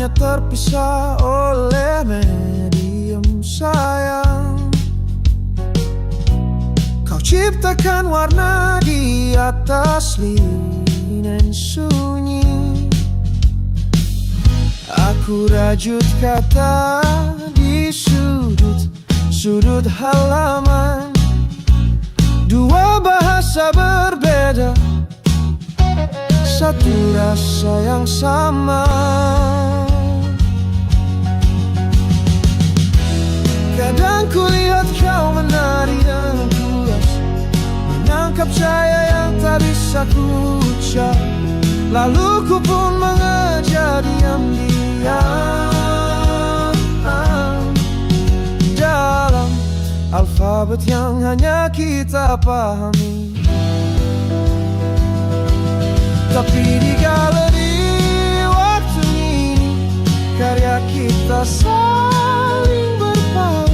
hanya terpisah oleh medium sayang. Kau ciptakan warna di atas linen sunyi. Aku rajut kata di sudut halaman. Dua bahasa berbeda, satu rasa yang sama. Kadang kulihat kau menari dengan pulas, menangkap cahaya yang tak bisa ku ucap. Lalu ku pun mengejar diam-diam dalam alfabet yang hanya kita pahami. Tapi di galeri waktu ini, karya kita saling berpaut.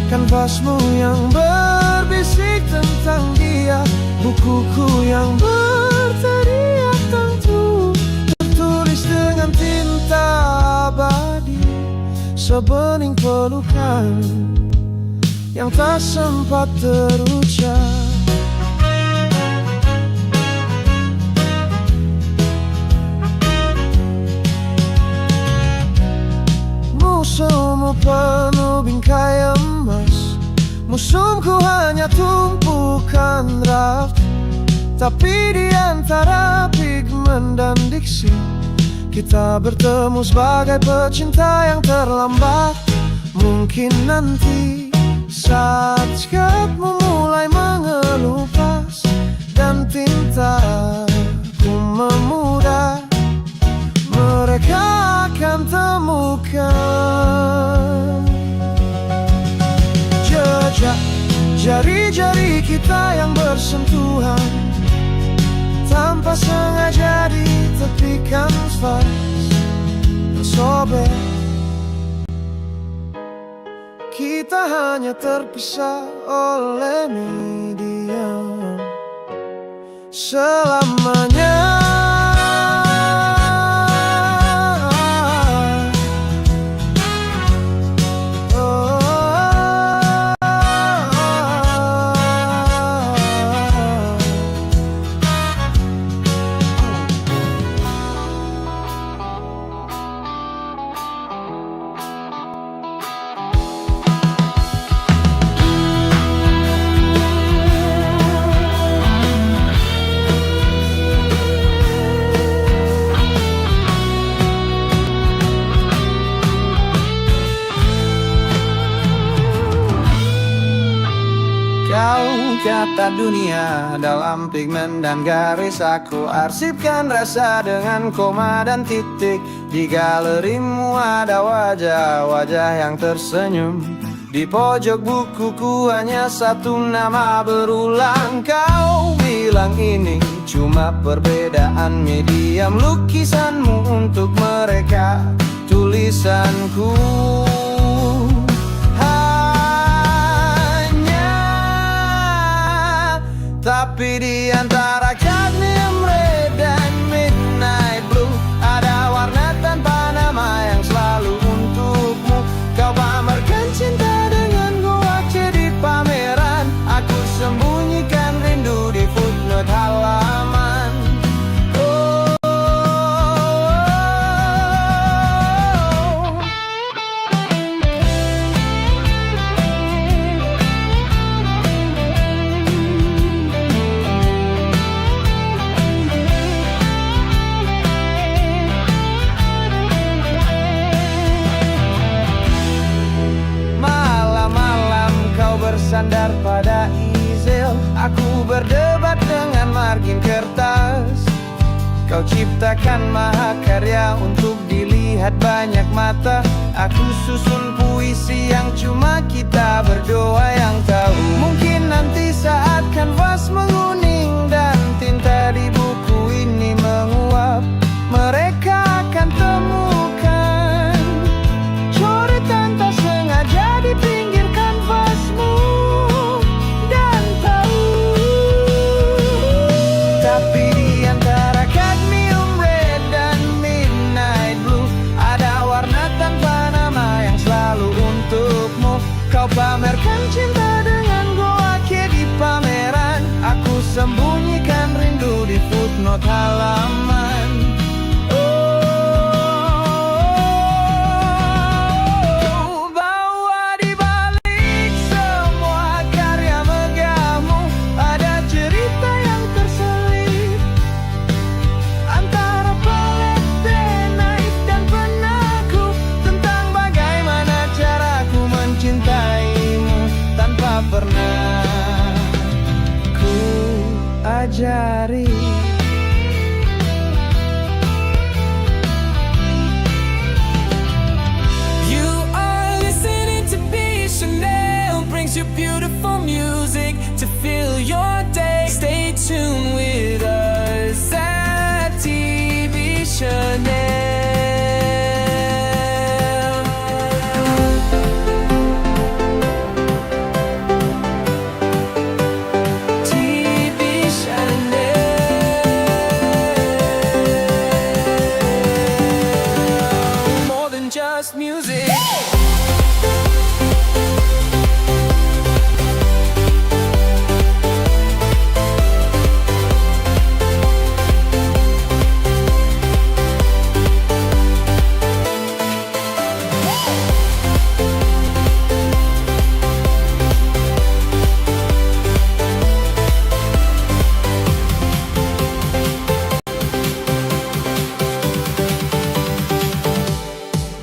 Kanvasmu yang berbisik tentang dia, bukuku yang berteriak tentu, tertulis dengan tinta abadi. Sebening pelukan yang tak sempat terucap. Musuhmu penuh bingkai emas, musuhku hanya tumpukan draft. Tapi di antara pigmen dan diksi, kita bertemu sebagai pecinta yang terlambat. Mungkin nanti saat skatmu mulai mengelupas dan tintaku memudar, mereka akan temukan jejak jari-jari kita yang bersentuhan tanpa sengaja di tepi kanvas tersobek. Kita hanya terpisah oleh medium selamanya. Kau kata dunia dalam pigmen dan garis, aku arsipkan rasa dengan koma dan titik. Di galerimu ada wajah-wajah yang tersenyum. Di pojok bukuku hanya satu nama berulang. Kau bilang ini cuma perbedaan medium, lukisanmu untuk mereka, tulisanku. Tapi di antara cadmium red dan midnight blue, ada warna tanpa nama yang selalu untukmu. Kau pamerkan cinta dengan gua di pameran, aku sembunyikan rindu di footnote halaman. Bersandar pada easel, aku berdebat dengan margin kertas. Kau ciptakan mahakarya untuk dilihat banyak mata. Aku susun puisi yang cuma kita berdua yang tahu. Mungkin nanti saat kanvas menguning dan tinta di buku ini menguap, mereka akan temukan coretan tak sengaja di pinggir kanvasmu. Dan tahu, tapi di antara cadmium red dan midnight blue, ada sembunyikan rindu di footnote halaman. Oh, bahwa di balik semua karya megahmu ada cerita yang terselip antara pelet naif dan penakut tentang bagaimana caraku mencintaimu tanpa pernah ku ajari. You are listening to B Chanel, brings you beautiful music to fill your day. Stay tuned with us at TV Chanel. TV Chanel, more than just music.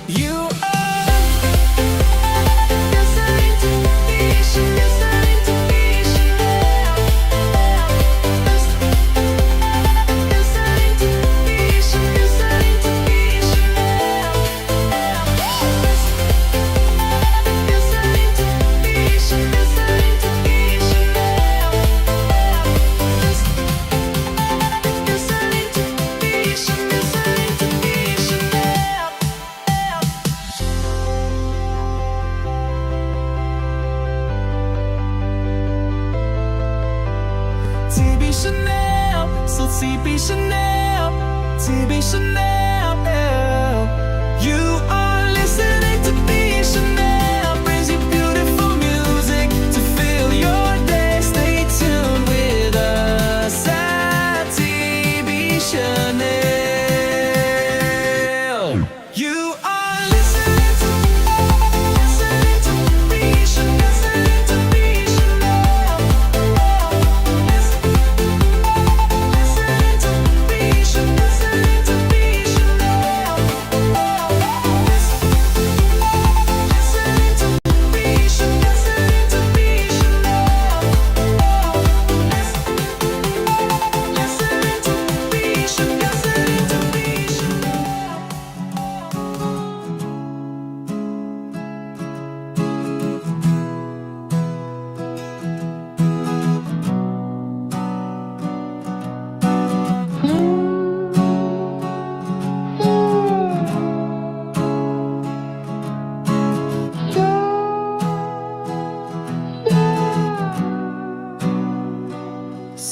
You are listening to B Chanel. Listening to B Chanel. Listening to B Chanel. TB Chanel, so TB Chanel, TB Chanel. You are listening to B Chanel, brings you beautiful music to fill your day. Stay tuned with us at TB Chanel. You are listening to B Chanel, listening to B Chanel. Listening to B Chanel, listening to B Chanel. Listening to B Chanel, listening to B Chanel. Listening to B Chanel, listening to B Chanel.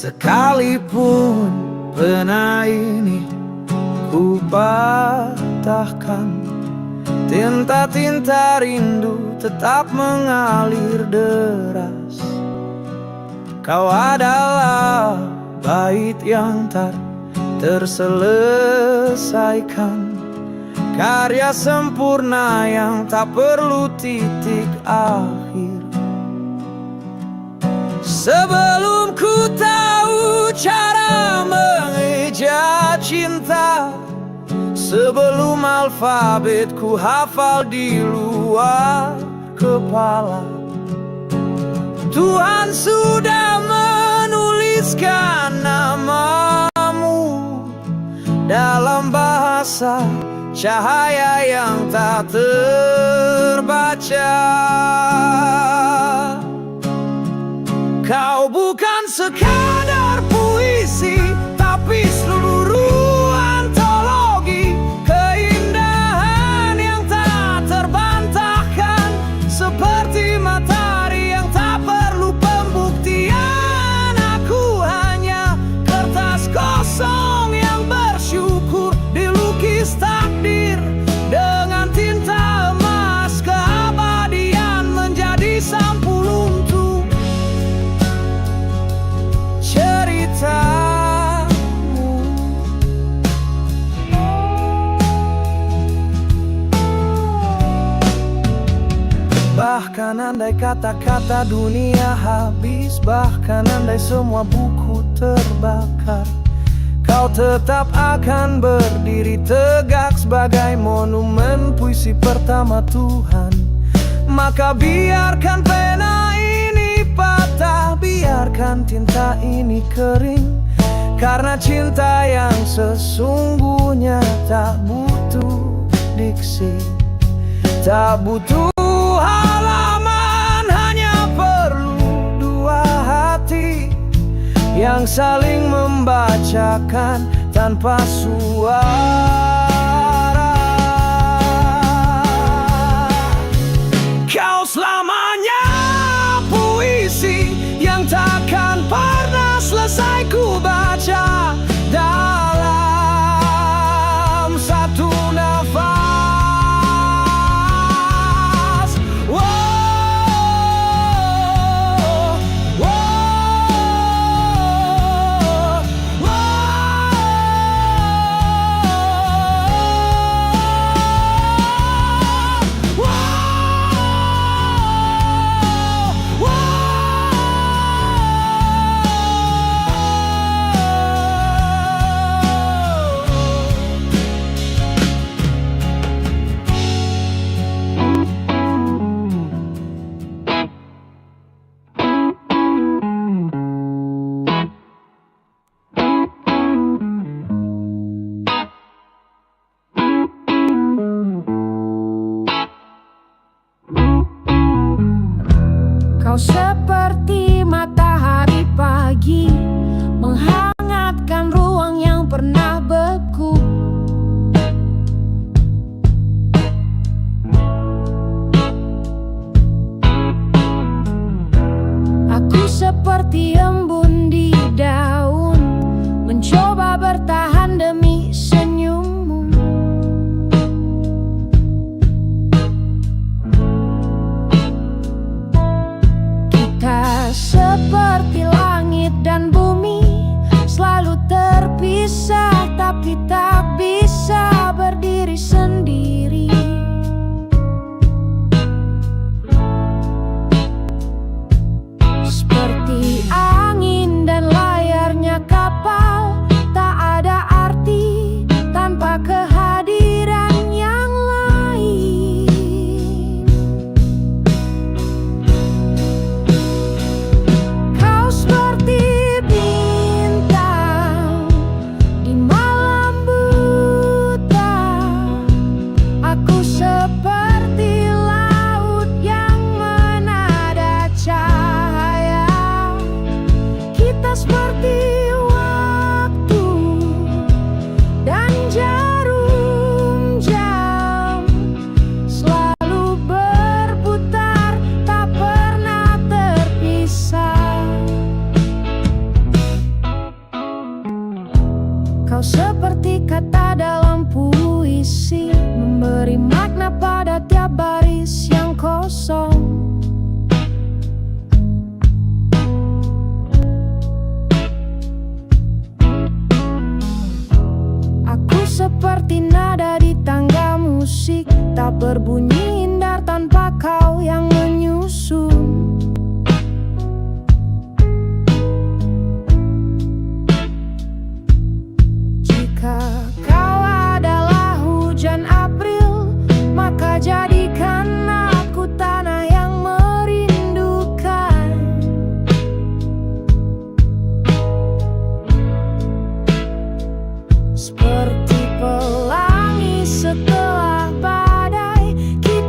Sekalipun pena ini ku patahkan, tinta-tinta rindu tetap mengalir deras. Kau adalah bait yang tak terselesaikan, karya sempurna yang tak perlu titik akhir. Sebelum ku tahu cara mengeja cinta, sebelum alfabet ku hafal di luar kepala, Tuhan sudah menuliskan namamu dalam bahasa cahaya yang tak terbaca. Kau bukan sekadar puisi, tapi seluruh antologi keindahan yang tak terbantahkan, seperti matahari yang tak perlu pembuktian. Aku hanya kertas kosong yang bersyukur dilukis takdir dengan tinta emas. Keabadian menjadi sampul untuk cerita Bahkan andai kata-kata dunia habis, bahkan andai semua buku terbakar, kau tetap akan berdiri tegak sebagai monumen puisi pertama Tuhan. Maka biarkan pena ini patah, biarkan tinta ini kering, karena cinta yang sesungguhnya tak butuh diksi, tak butuh halaman, hanya perlu dua hati yang saling membacakan tanpa suara. Kau selamanya puisi yang takkan pernah selesai ku baca dalam satu nafas. Wow, wow, Kau seperti matahari pagi, menghangatkan ruang yang pernah beku. Aku seperti embun di daun, mencoba bertahan demi senyummu. Seperti langit dan bumi, selalu terpisah tapi tak bisa berdiri sendiri. Seperti angin dan layarnya kapal, tak ada arti tanpa kehadiran yang lain. Seperti waktu dan jarum jam, selalu berputar, tak pernah terpisah. Kau seperti kata dalam puisi, memberi makna pada tiap baris yang kosong. Seperti nada di tangga musik, tak berbunyi indah tanpa kau yang menyusun. Jika kau adalah hujan April, maka jadikan aku tanah yang merindukan. Seperti pelangi setelah badai, kita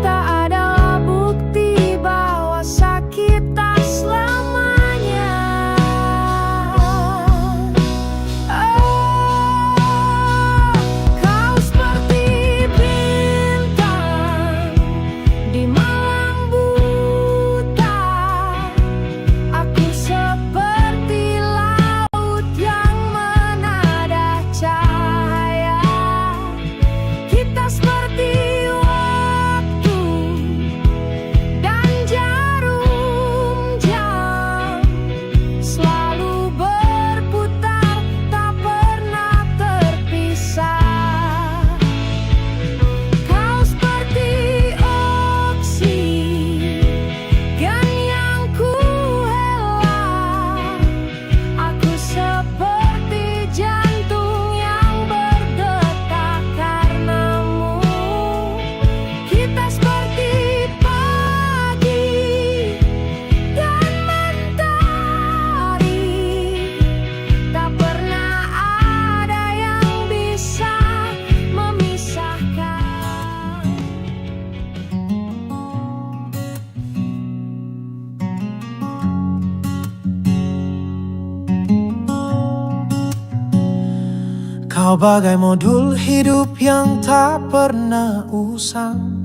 Kau bagai modul hidup yang tak pernah usang.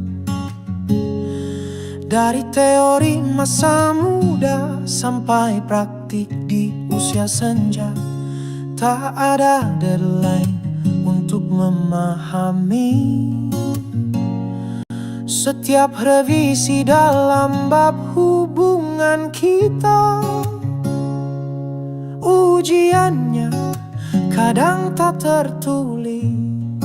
Dari teori masa muda sampai praktik di usia senja, tak ada deadline untuk memahami setiap revisi dalam bab hubungan kita. Ujiannya kadang tak tertulis,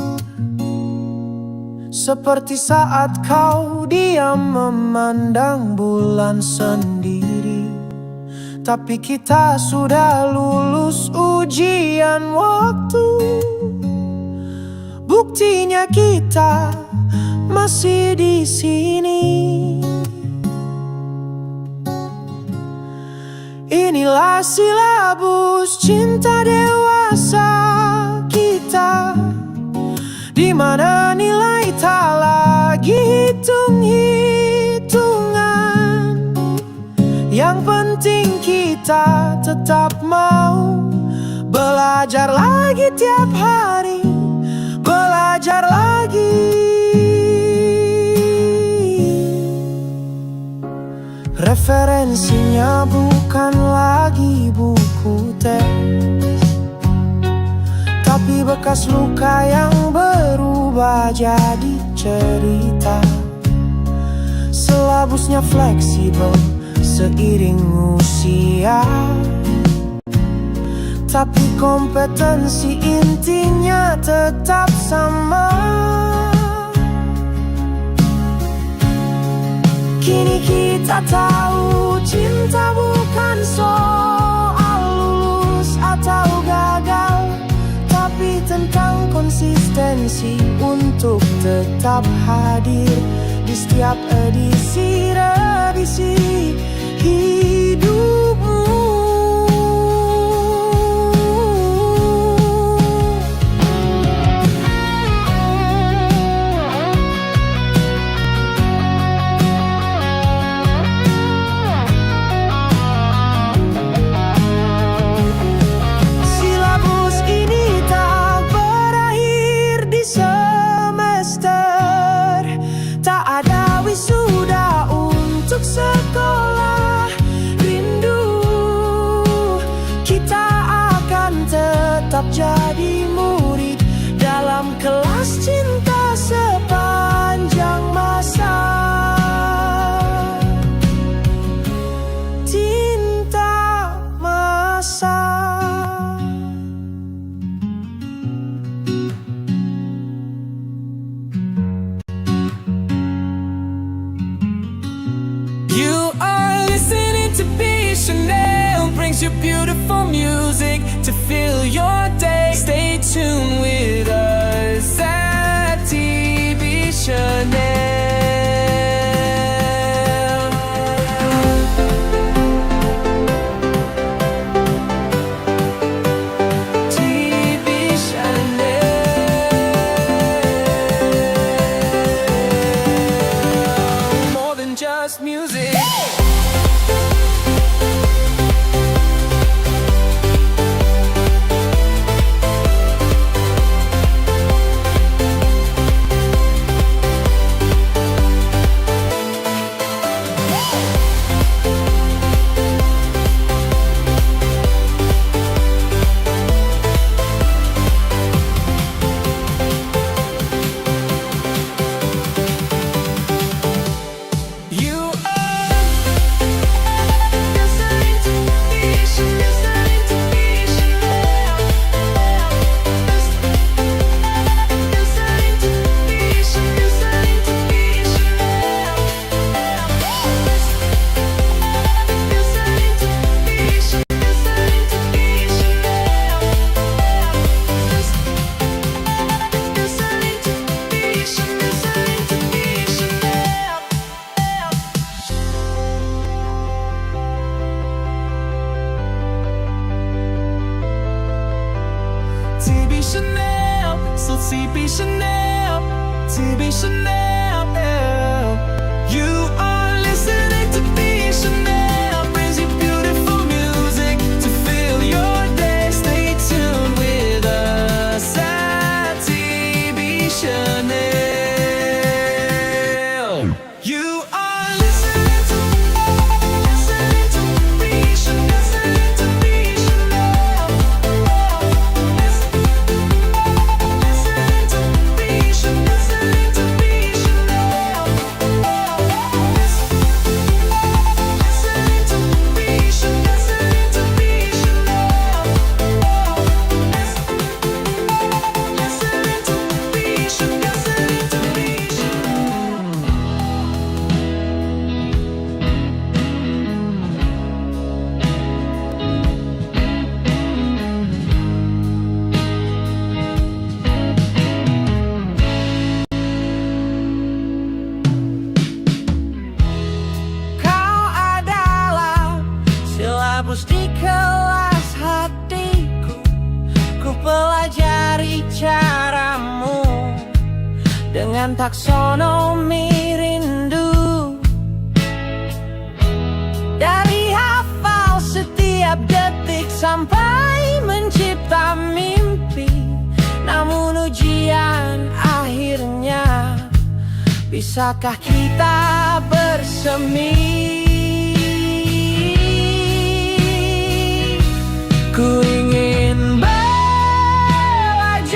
seperti saat kau diam memandang bulan sendiri. Tapi kita sudah lulus ujian waktu, buktinya kita masih di sini. Inilah silabus cinta dewasa kita, di mana nilai tak lagi hitung-hitungan. Yang penting kita tetap mau belajar lagi tiap hari, belajar lagi. Referensinya bukan lagi buku teks, tapi bekas luka yang berubah jadi cerita. Silabusnya fleksibel seiring usia, tapi kompetensi intinya tetap sama. Kini kita tahu cinta bukan soal lulus atau gagal, tapi tentang konsistensi untuk tetap hadir di setiap edisi revisi hidupmu. Sekolah rindu, kita akan tetap jadi murid dalam kelas cinta sepanjang masa. Cinta masa. You are listening to B Chanel, brings you beautiful music to fill your day. Stay tuned with us at TB Chanel. TB Chanel, more than just music. TB Chanel, so TB Chanel, TB Chanel. You are listening to B Chanel, brings you beautiful music to fill your day. Stay tuned with us. dengan taksonomi rindu. Dari hafal setiap detik sampai mencipta mimpi, namun ujian akhirnya, bisakah kita bersemi? Ku ingin belajar,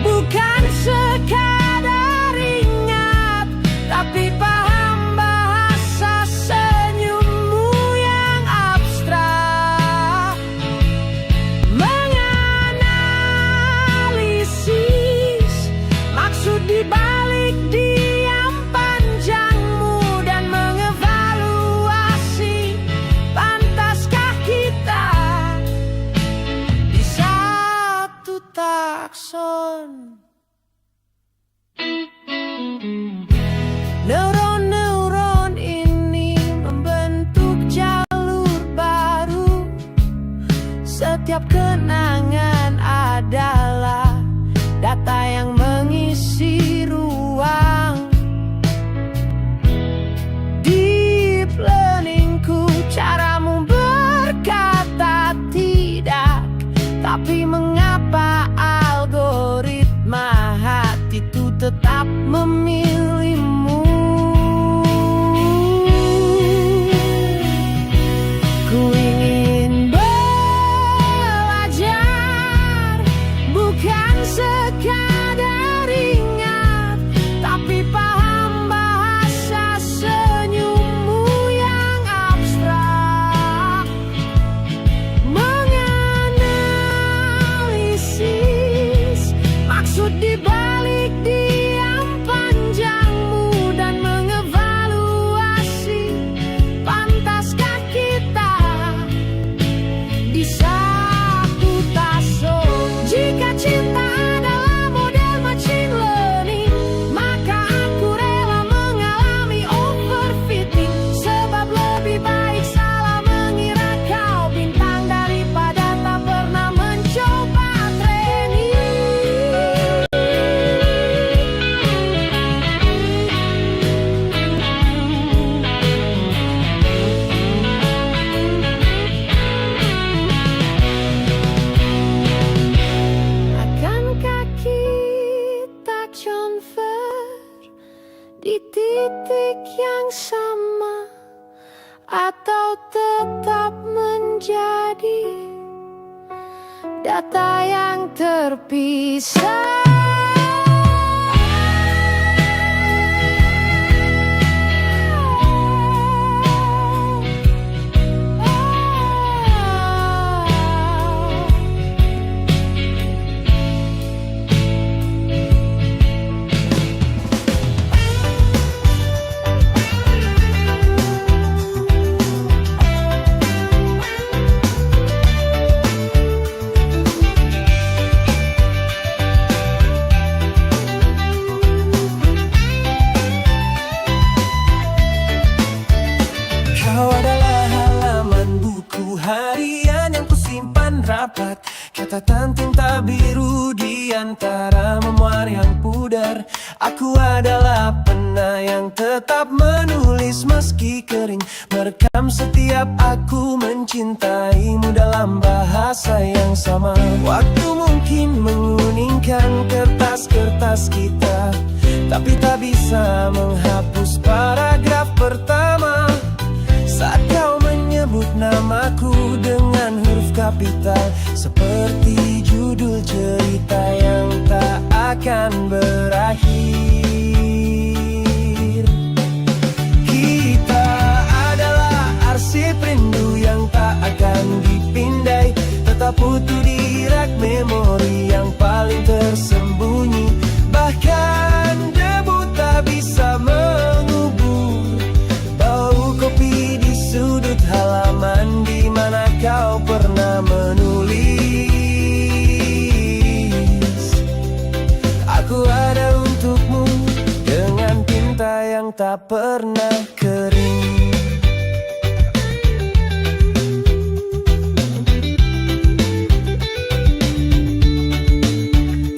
bukan sekadar ingat, tapi paham bahasa senyummu yang abstrak. Menganalisis maksud dibalik diam panjangmu dan mengevaluasi pantaskah kita di satu takson. Neuron-neuron ini membentuk jalur baru. Setiap kenangan adalah data yang mengisi ruang. Deep learningku, caramu berkata tidak, tapi mengapa algoritma hati itu tetap memilihmu? Ku ingin belajar, bukan sekadar ingat, tapi paham bahasa senyummu yang abstrak. Menganalisis maksud dibalik diam panjangmu dan mengevaluasi pantaskah kita di satu takson. Jika cinta adalah model machine learning, maka aku rela mengalami overfitting. Sebab lebih baik salah mengira kau bintang daripada tak pernah mencoba training. Akankah kita convert di titik yang sama, atau tetap menjadi data yang terpisah? Kau adalah halaman buku harian yang kusimpan rapat, catatan tinta biru di antara memoir yang pudar. Aku adalah pena yang tetap menulis meski kering, merekam setiap aku mencintaimu dalam bahasa yang sama. Waktu mungkin menguningkan kertas-kertas kita, tapi tak bisa menghapus paragraf pertama. Saat kau menyebut namaku dengan huruf kapital, seperti judul cerita yang tak akan berakhir. Kita adalah arsip rindu yang tak akan dipindai, tetap utuh di rak memori yang paling tersembunyi. Bahkan debu tak bisa mengubur bau kopi di sudut halaman di mana kau pernah menulis. Aku ada untukmu dengan tinta yang tak pernah kering.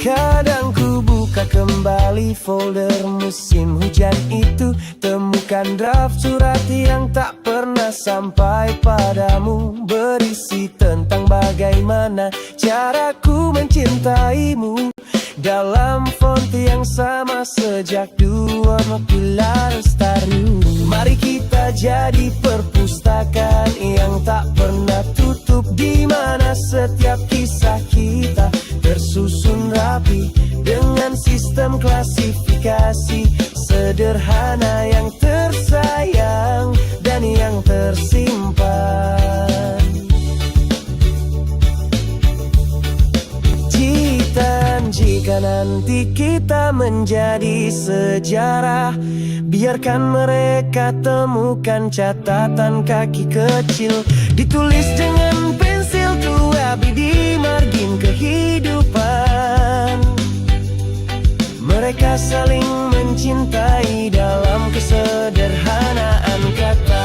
Kadang ku buka kembali di folder musim hujan itu, temukan draft surat yang tak pernah sampai padamu, berisi tentang bagaimana caraku mencintaimu, dalam font yang sama sejak dua pilar lestari. Mari kita jadi perpustakaan yang tak pernah tutup, di mana setiap kisah kita tersusun rapi dengan sistem klasifikasi sederhana yang tersayang dan yang tersimpan. Jika nanti kita menjadi sejarah, biarkan mereka temukan catatan kaki kecil, ditulis dengan pensil tua di margin kehidupan. Mereka saling mencintai dalam kesederhanaan kata.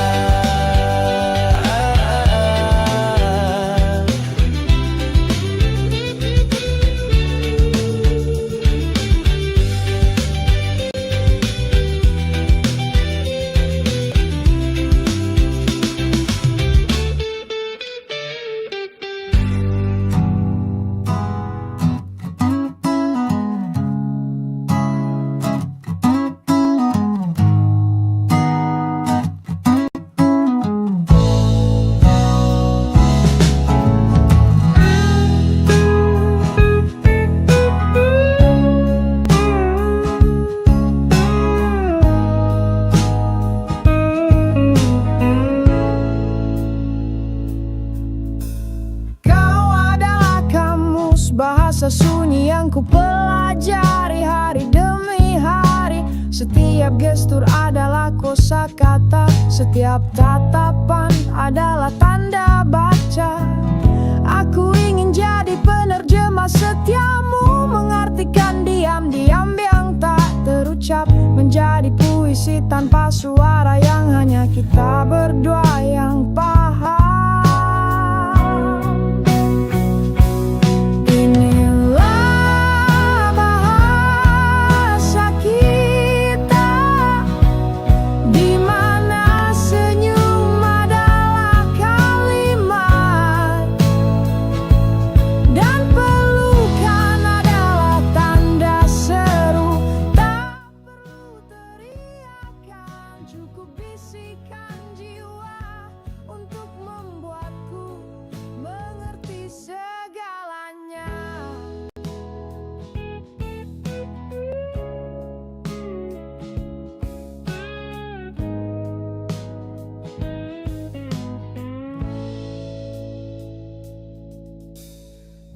Bahasa sunyi yang ku pelajari hari demi hari. Setiap gestur adalah kosakata, setiap tatapan adalah tanda baca. Aku ingin jadi penerjemah setiamu, mengartikan diam-diam yang tak terucap, menjadi puisi tanpa suara yang hanya kita berdua yang paham. Cukup bisikan jiwa untuk membuatku mengerti segalanya.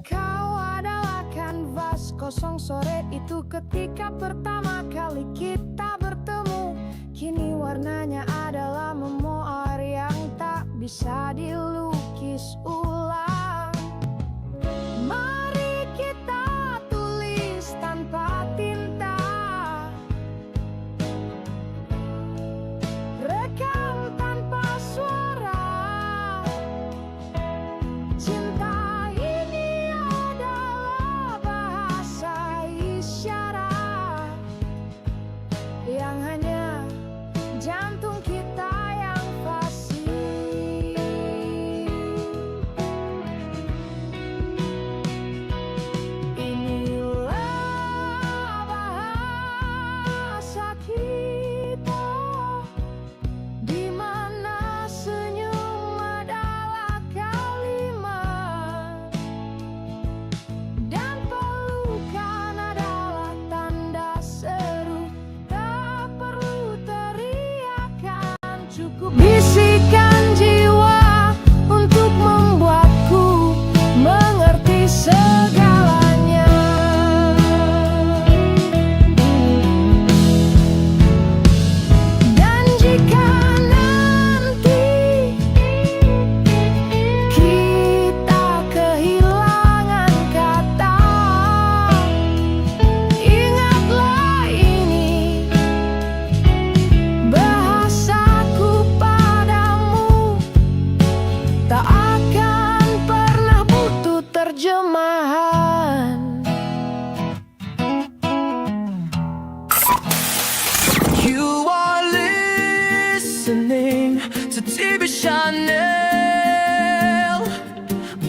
Kau adalah kanvas kosong sore itu ketika pertama kali kita bertemu. Kini warnanya adalah memoir yang tak bisa dilukis ulang. Mari kita tulis tanpa tinta, rekam tanpa suara. Cinta ini adalah bahasa isyarat yang hanya jantung kita yang fasih.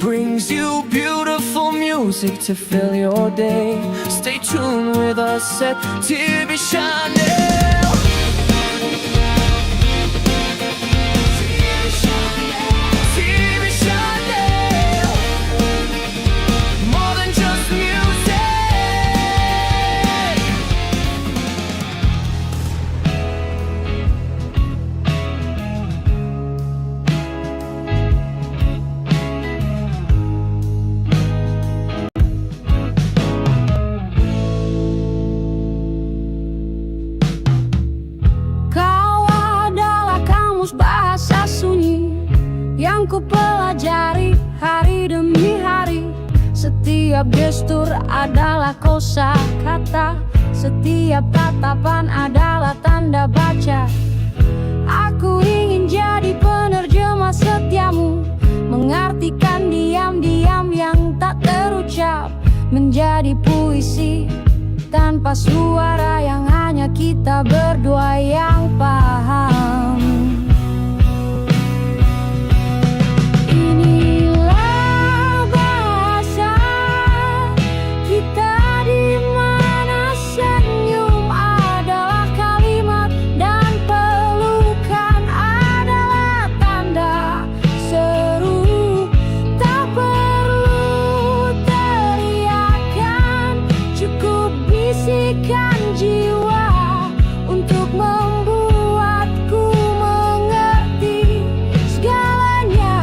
brings you beautiful music to fill your day. Stay tuned with us at TV Chanel. TV Chanel. More than just music. Kau adalah kamus bahasa sunyi yang ku pelajari hari demi hari. Setiap gestur adalah kosakata, setiap tatapan adalah tanda baca. Aku ingin jadi penerjemah setiamu, mengartikan diam-diam yang tak terucap, menjadi puisi tanpa suara yang hanya kita berdua yang paham. Inilah bahasa kita, di mana senyum adalah kalimat dan pelukan adalah tanda seru. Tak perlu teriakan, cukup bisikan jiwa untuk membuatku mengerti segalanya.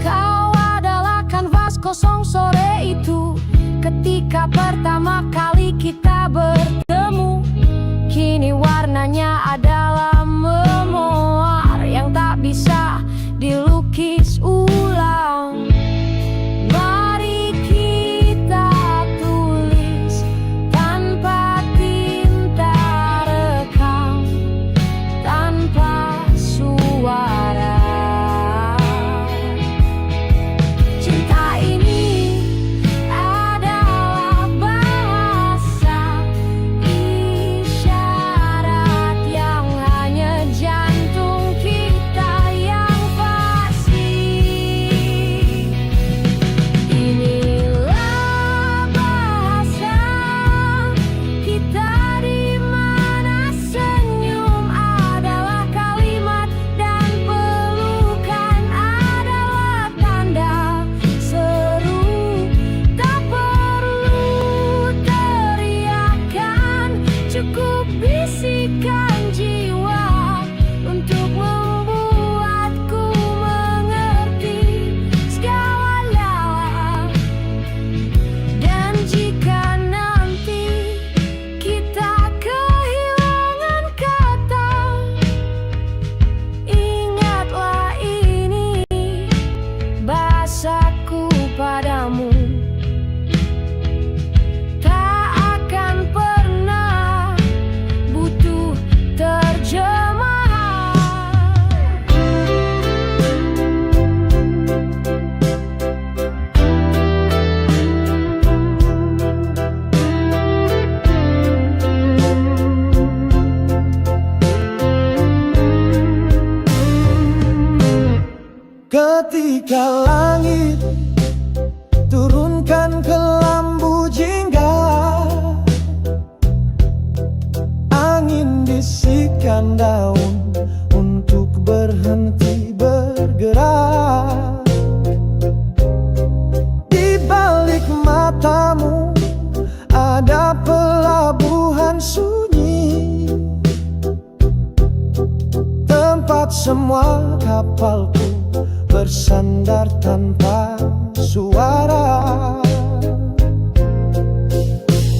Kau adalah kanvas kosong sore itu, ketika pertama kali kita bertemu. Kini warnanya adalah memoir yang tak bisa dilukis ulang. Mari kita tulis tanpa tinta, rekam tanpa suara. Cinta ini adalah bahasa isyarat yang hanya jantung kita yang fasih. Inilah bahasa kita, di mana senyum adalah kalimat dan pelukan adalah tanda seru. Tak perlu teriakan, cukup bisikan jiwa untuk membuatku mengerti segalanya. Dan jika nanti kita kehilangan kata, ingatlah ini bahasaku padamu. Tak akan pernah butuh terjemahan. Ketika langit turunkan kelambu jingga, angin bisikan daun untuk berhenti bergerak. Di balik matamu ada pelabuhan sunyi, tempat semua kapalku bersandar tanpa suara.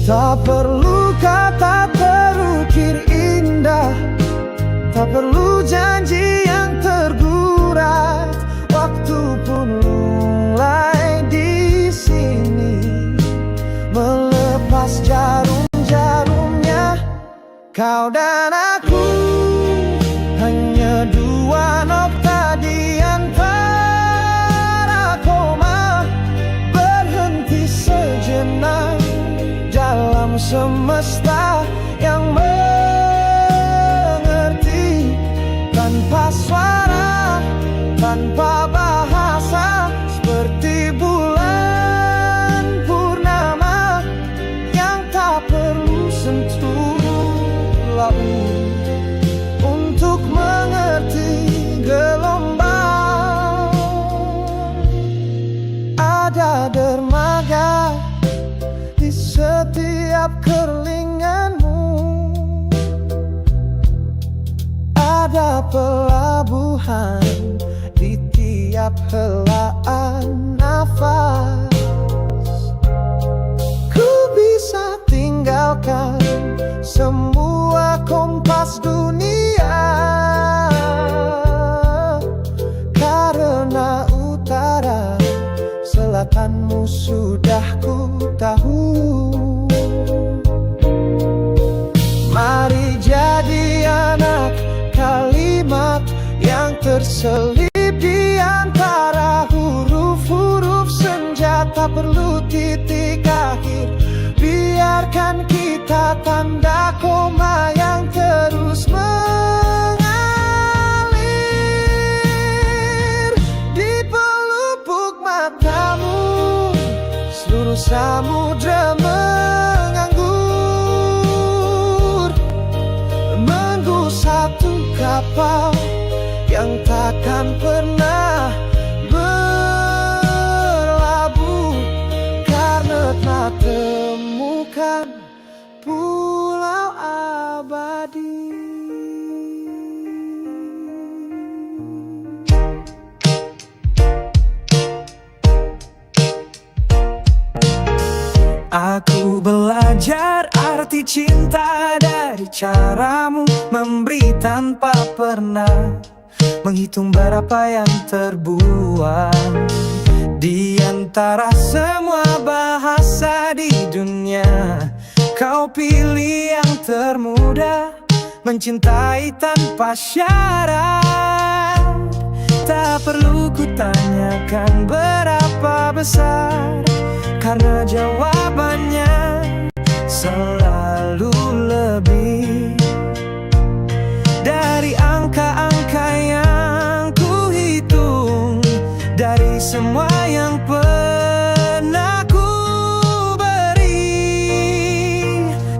Tak perlu kata terukir indah, tak perlu janji yang tergurat. Waktu pun mulai di sini melepas jarum-jarumnya. Kau dan aku hanya dua nokta di antara koma, berhenti sejenak dalam semesta yang mengerti tanpa tanpa bahasa, seperti bulan purnama yang tak perlu sentuh laut untuk mengerti gelombang. Ada dermaga di setiap kerlinganmu, ada pelabuhan di tiap helaan nafas. Ku bisa tinggalkan semua kompas dunia, karena utara selatanmu sudah ku tahu. Mari jadi anak kalimat yang terselip di antara huruf-huruf senja, tak perlu titik akhir. Biarkan kita tanda koma yang terus mengalir. Di pelupuk matamu seluruh samudra menganggur, menunggu satu kapal yang takkan pernah berlabuh, karena tak temukan pulau abadi. Aku belajar arti cinta dari caramu memberi tanpa pernah menghitung berapa yang terbuang. Di antara semua bahasa di dunia, kau pilih yang termudah, mencintai tanpa syarat. Tak perlu kutanyakan berapa besar, karena jawabannya selalu lebih dari angka-angka yang ku hitung, dari semua yang pernah ku beri.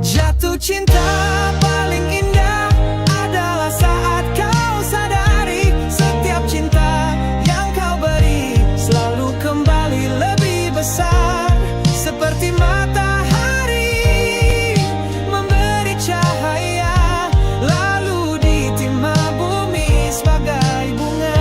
Jatuh cinta paling indah adalah saat kau sadari setiap cinta yang kau beri selalu kembali lebih besar, seperti matahari memberi cahaya lalu ditimpa bumi sebagai bunga.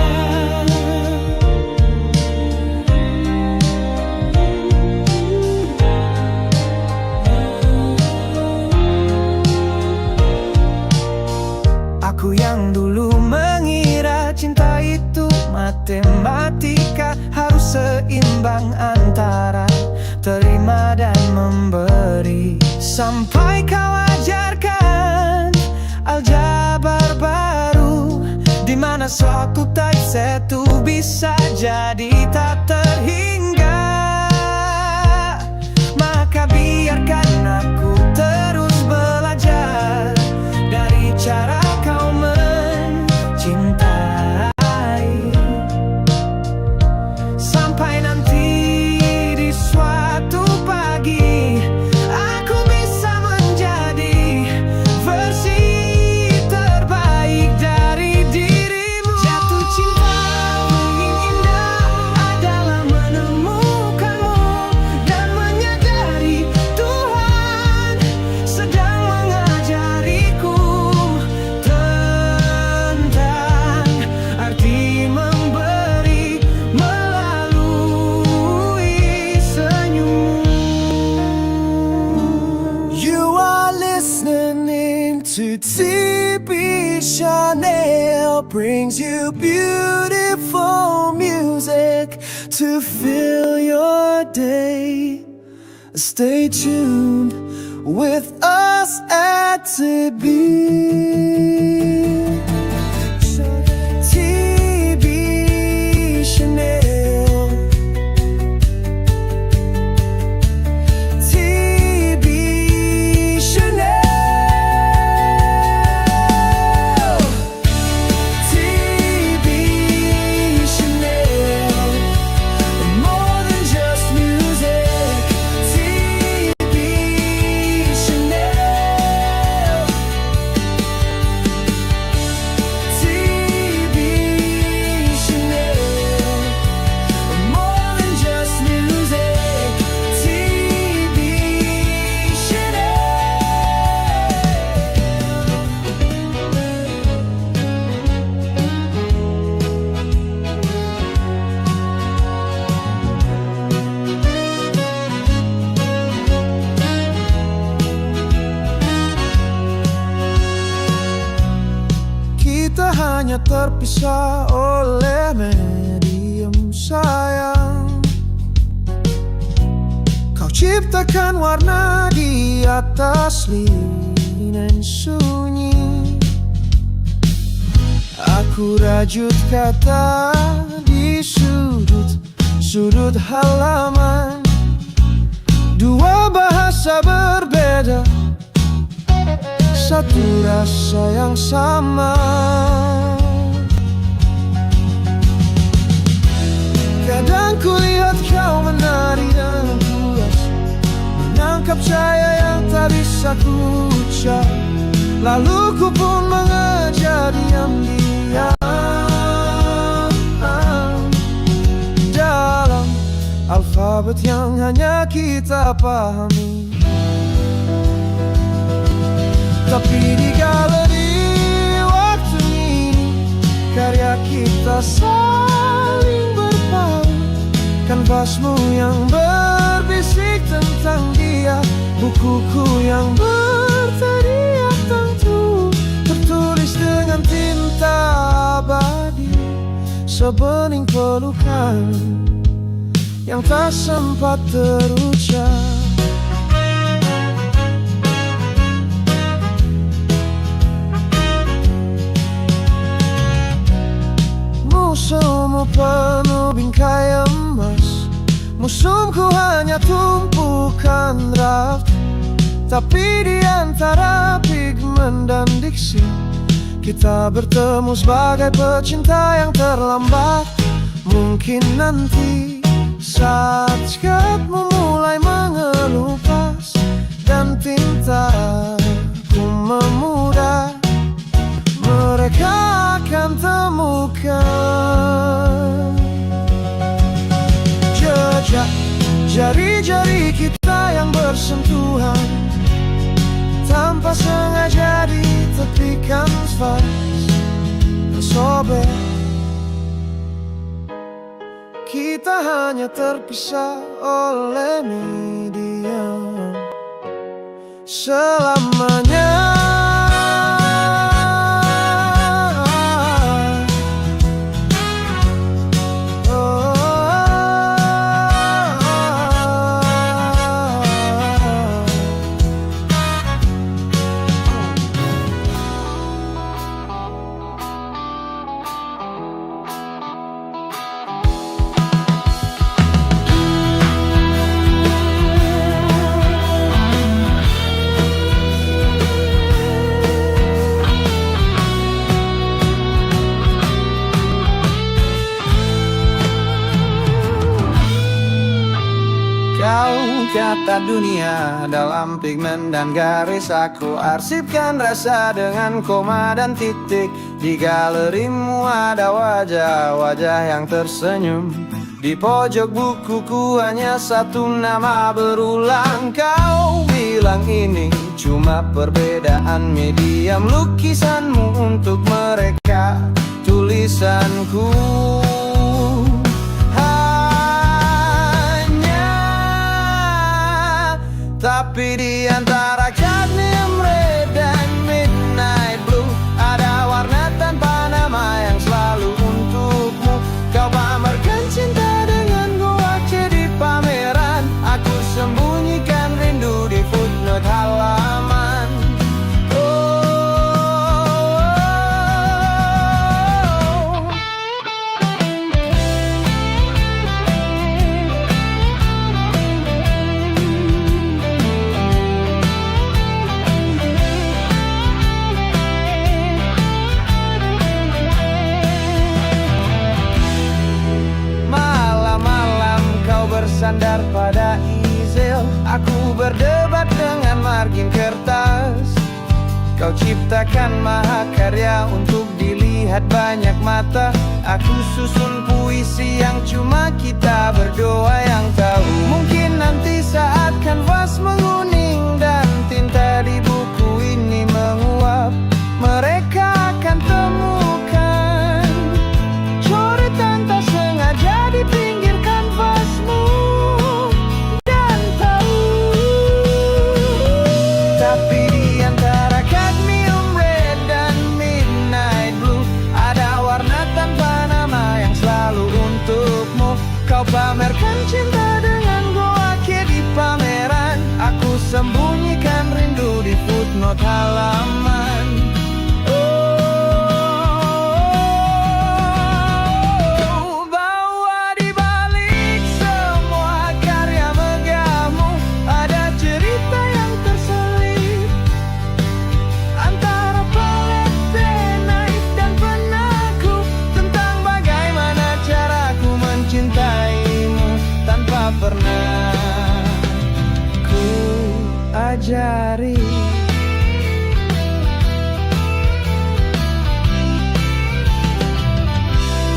Aku yang dulu mengira cinta itu matematika, harus seimbang antara terima dan memberi, sampai kau ajarkan aljabar baru, di mana suatu tak satu bisa jadi tak terhingga. Maka biarkan aku terus belajar dari cara kau mencintai, sampai nanti di suatu pagi aku bisa menjadi versi terbaik dari dirimu. Jatuh cinta paling indah adalah menemukanmu dan menyadari Tuhan sedang mengajariku tentang arti memberi melalui senyummu. You are listening to TB Chanel, brings you beautiful music to fill your day. Stay tuned with us at TB. TB Chanel. TB Chanel. TB terpisah oleh medium sayang. Kau ciptakan warna di atas linen sunyi. Aku rajut kata di sudut halaman. Dua bahasa berbeda, satu rasa yang sama. Kadang kulihat kau menari dengan pulas, menangkap cahaya yang tak bisa ku ucap. Lalu ku pun mengejar diam-diam dalam alfabet yang hanya kita pahami. Tapi di galeri waktu ini, karya kita saling berpaut. Kanvasmu yang berbisik tentang dia, bukuku yang berteriak tentu, tertulis dengan tinta abadi. Sebening pelukan yang tak sempat terucap. Musuhmu penuh bingkai emas, musuhku hanya tumpukan draft. Tapi di antara pigmen dan diksi, kita bertemu sebagai pecinta yang terlambat. Mungkin nanti saat skatmu mulai mengelupas dan tintaku memudar, mereka akan temukan jejak jari-jari kita yang bersentuhan tanpa sengaja di tepi kanvas tersobek. Kita hanya terpisah oleh medium selamanya. Kau kata dunia dalam pigmen dan garis, aku arsipkan rasa dengan koma dan titik. Di galerimu ada wajah-wajah yang tersenyum. Di pojok bukuku hanya satu nama berulang. Kau bilang ini cuma perbedaan medium, lukisanmu untuk mereka, tulisanku tapi di antara cadmium red dan midnight blue ada warna tanpa nama yang selalu untukmu. Kau pamerkan cinta dengan gua di pameran, aku sembunyikan rindu di footnote halaman. Bersandar pada easel, aku berdebat dengan margin kertas. Kau ciptakan mahakarya untuk dilihat banyak mata. Aku susun puisi yang cuma kita berdua yang tahu. Mungkin nanti saat kanvas menguning dan tinta di buku ini menguap, mereka akan temukan coretan tak sengaja di pinggir kanvasmu. Dan tahu, tapi di antara cadmium red dan midnight blue ada warna Kau pamerkan cinta dengan goa di pameran. Aku sembunyikan rindu di footnote halaman. Bahwa di balik semua karya megahmu ada cerita yang terselip antara palet naif dan penaku, tentang bagaimana caraku mencintaimu tanpa pernah ku ajari.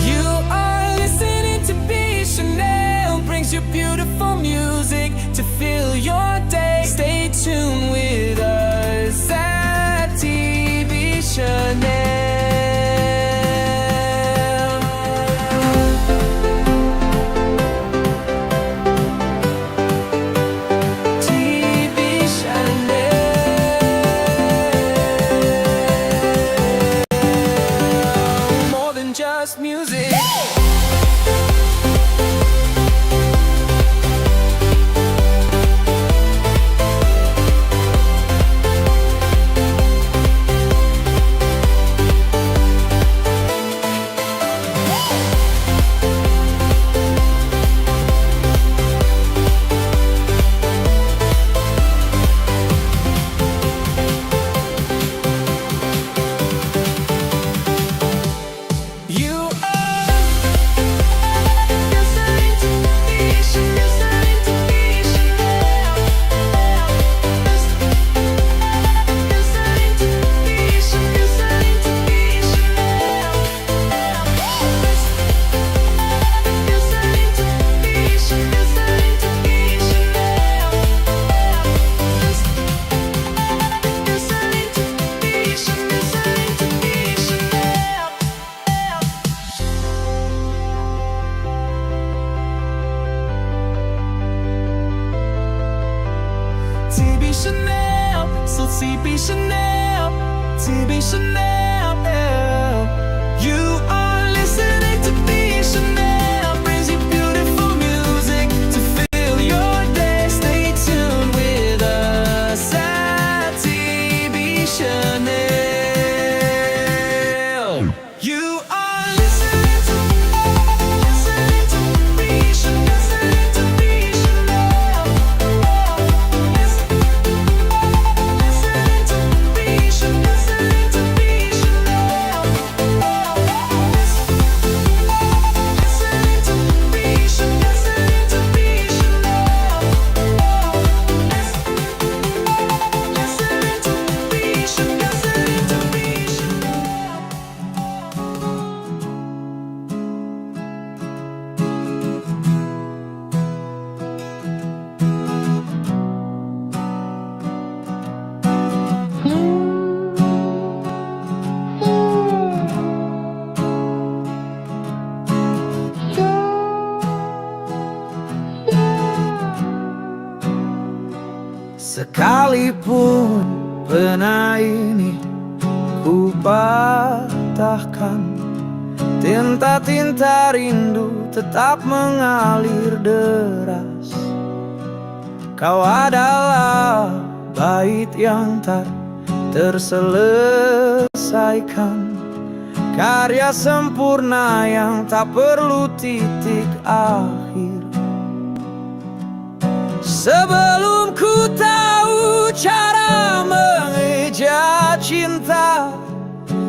You are listening to B Chanel, brings you beautiful music to fill your day. Stay tuned with us at TV Chanel. TV Chanel, more than just music. You are listening to B Chanel, listening to B Chanel, listening to B Chanel, listening to B Chanel, listening to B Chanel, listening to B Chanel, listening to B Chanel. TB Chanel, so TB Chanel, TB Chanel. You are listening to B Chanel, brings you beautiful music to fill your day. Stay tuned with us at TB Chanel. You are listening to B Chanel, listening to B Chanel. Listening to B Chanel, listening to B Chanel. Listening to B Chanel, listening to B Chanel. Listening to B Chanel, listening to B Chanel. Sekalipun pena ini ku patahkan, tinta-tinta rindu tetap mengalir deras. Kau adalah bait yang tak terselesaikan, karya sempurna yang tak perlu titik akhir. Sebelum ku tahu cara mengeja cinta,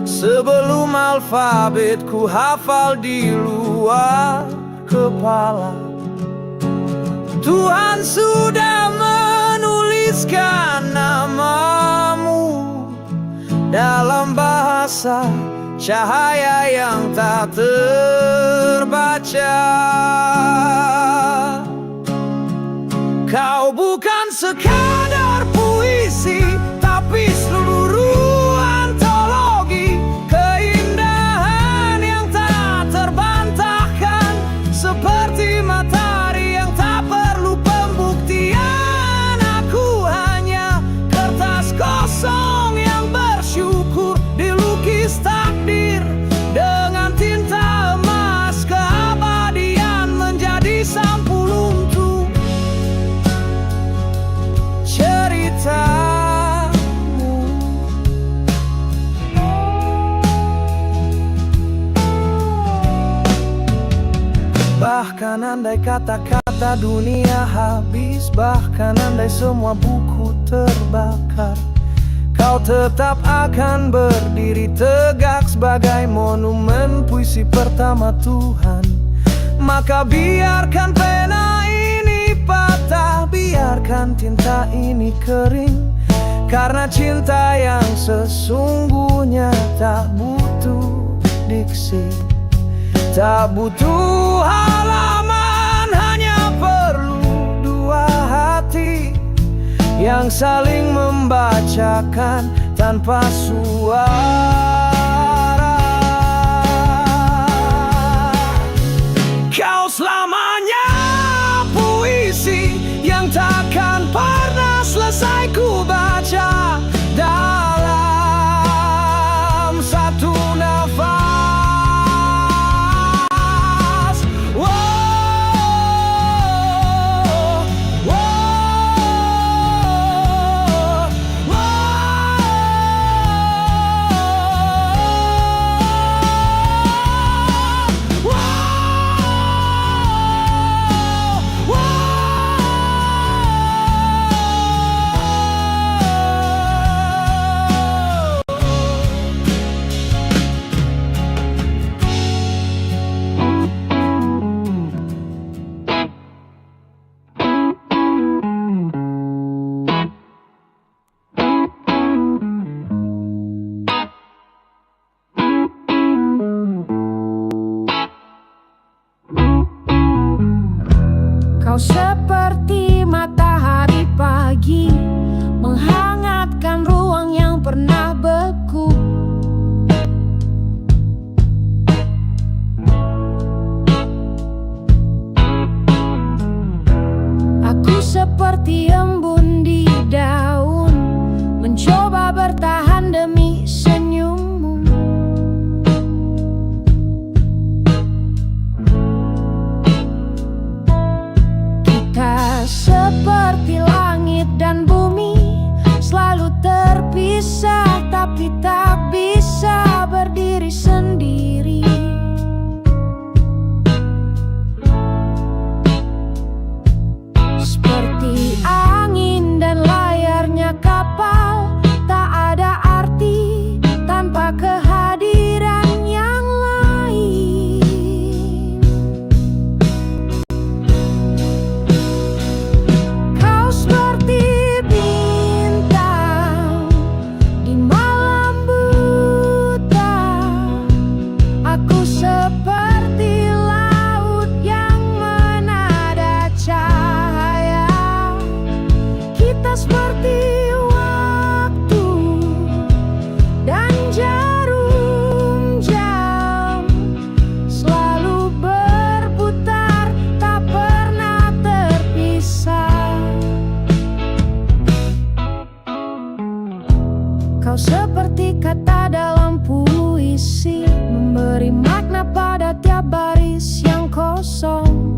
sebelum alfabet ku hafal di luar kepala, Tuhan sudah menuliskan namamu dalam bahasa cahaya yang tak terbaca. Kau bukan sekadar puisi, tapi seluruh antologi keindahan yang tak terbantahkan, seperti matahari yang tak perlu pembuktian. Aku hanya kertas kosong yang bersyukur dilukis takdir dengan tinta emas. Keabadian menjadi Bahkan andai kata-kata dunia habis, bahkan andai semua buku terbakar, kau tetap akan berdiri tegak sebagai monumen puisi pertama Tuhan. Maka biarkan pena ini patah, biarkan tinta ini kering, karena cinta yang sesungguhnya tak butuh diksi, tak butuh halaman, hanya perlu dua hati yang saling membacakan tanpa suara. Kau selamanya puisi yang takkan pernah selesai ku baca dalam satu nafas. Kau seperti matahari pagi, menghangatkan ruang yang pernah beku. Aku seperti embun di daun, mencoba bertahan demi senyummu. Seperti langit dan bumi, selalu terpisah tapi tak bisa berdiri sendiri. Seperti angin dan layarnya kapal, tak ada arti tanpa kehadiran yang lain. Seperti waktu dan jarum jam, selalu berputar, tak pernah terpisah. Kau seperti kata dalam puisi, memberi makna pada tiap baris yang kosong.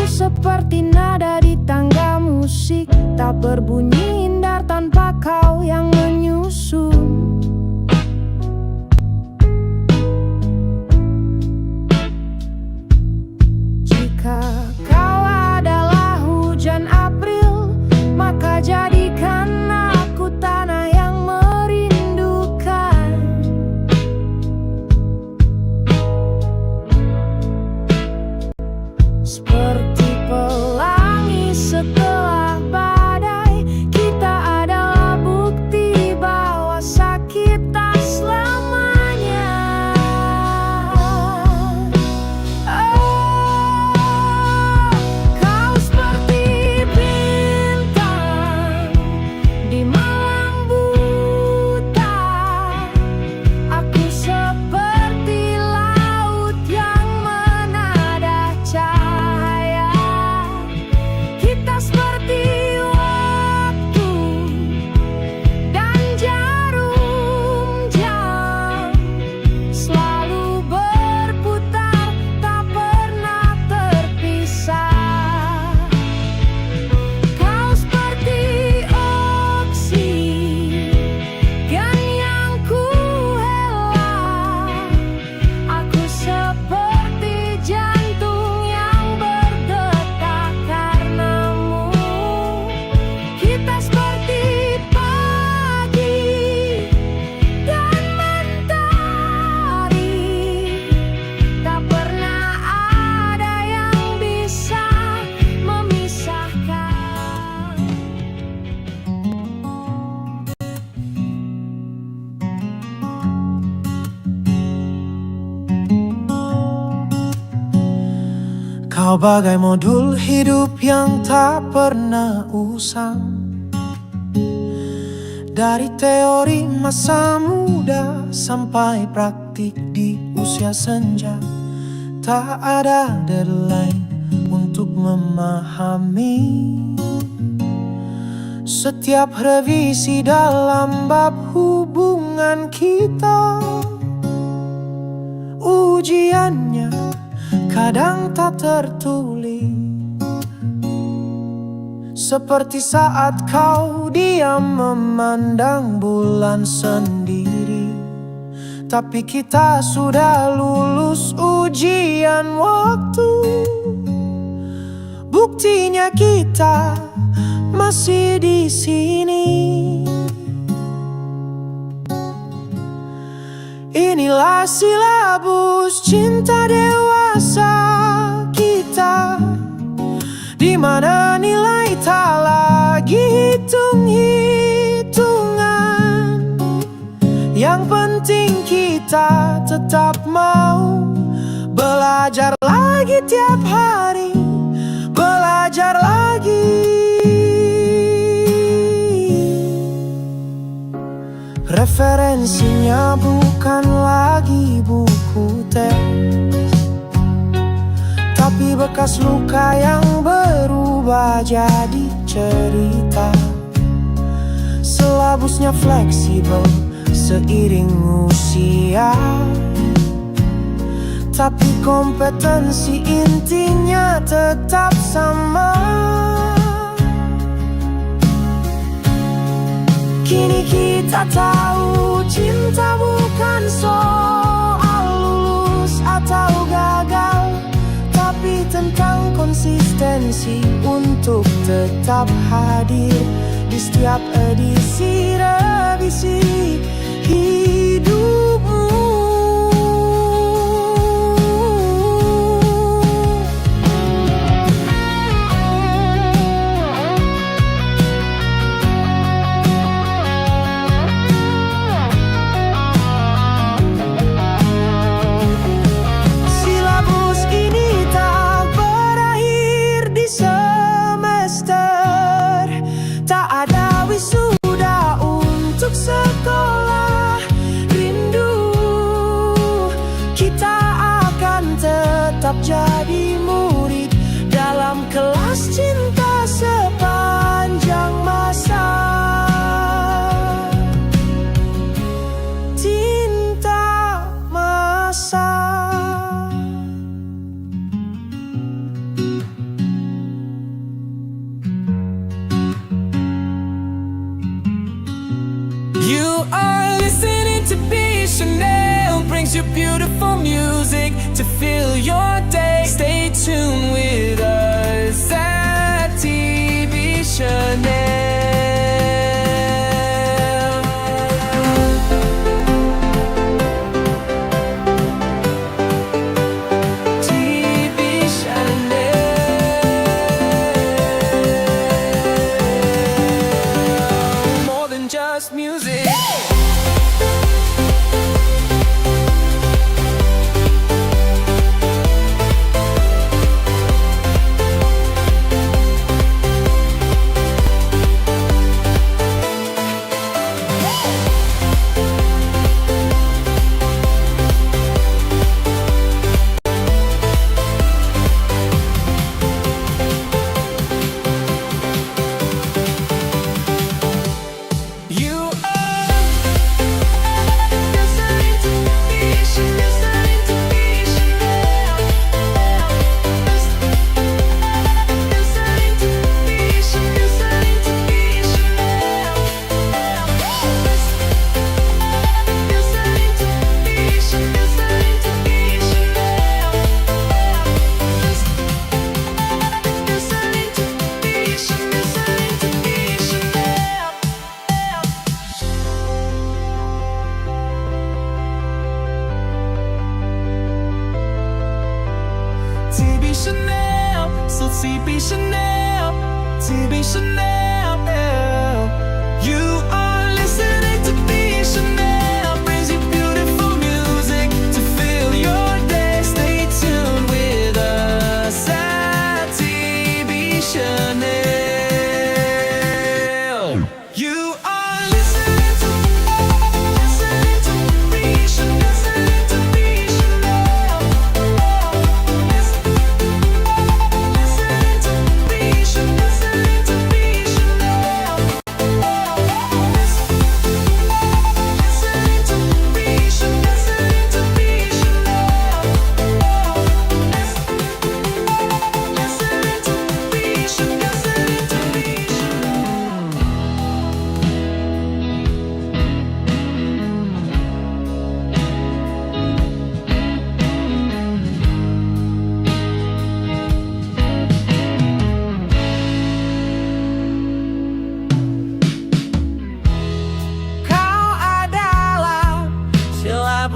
Seperti nada di tangga musik, tak berbunyi indah tanpa kau yang menyusun. Jika kau adalah hujan April, maka jadikan aku tanah yang merindukan. Seperti pelangi setelah badai, Kau bagai modul hidup yang tak pernah usang. Dari teori masa muda sampai praktik di usia senja, tak ada deadline untuk memahami setiap revisi dalam bab hubungan kita. Ujiannya kadang tak tertulis, seperti saat kau diam memandang bulan sendiri. Tapi kita sudah lulus ujian waktu, buktinya kita masih di sini. Inilah silabus cinta dewasa kita, di mana nilai tak lagi hitung-hitungan. Yang penting kita tetap mau belajar lagi tiap hari, belajar lagi. Referensinya bukan lagi buku teks, tapi bekas luka yang berubah jadi cerita. Silabusnya fleksibel seiring usia, tapi kompetensi intinya tetap sama. Kini kita tahu cinta bukan soal lulus atau gagal, tapi tentang konsistensi untuk tetap hadir di setiap edisi revisi hidupmu. Sekolah rindu, kita akan tetap jadi murid dalam kelas cinta sepanjang masa. Cinta masa. You are listening to B Chanel, brings you beautiful music to fill your day. Stay tuned with us at TV Chanel. TV Chanel, more than just music. You are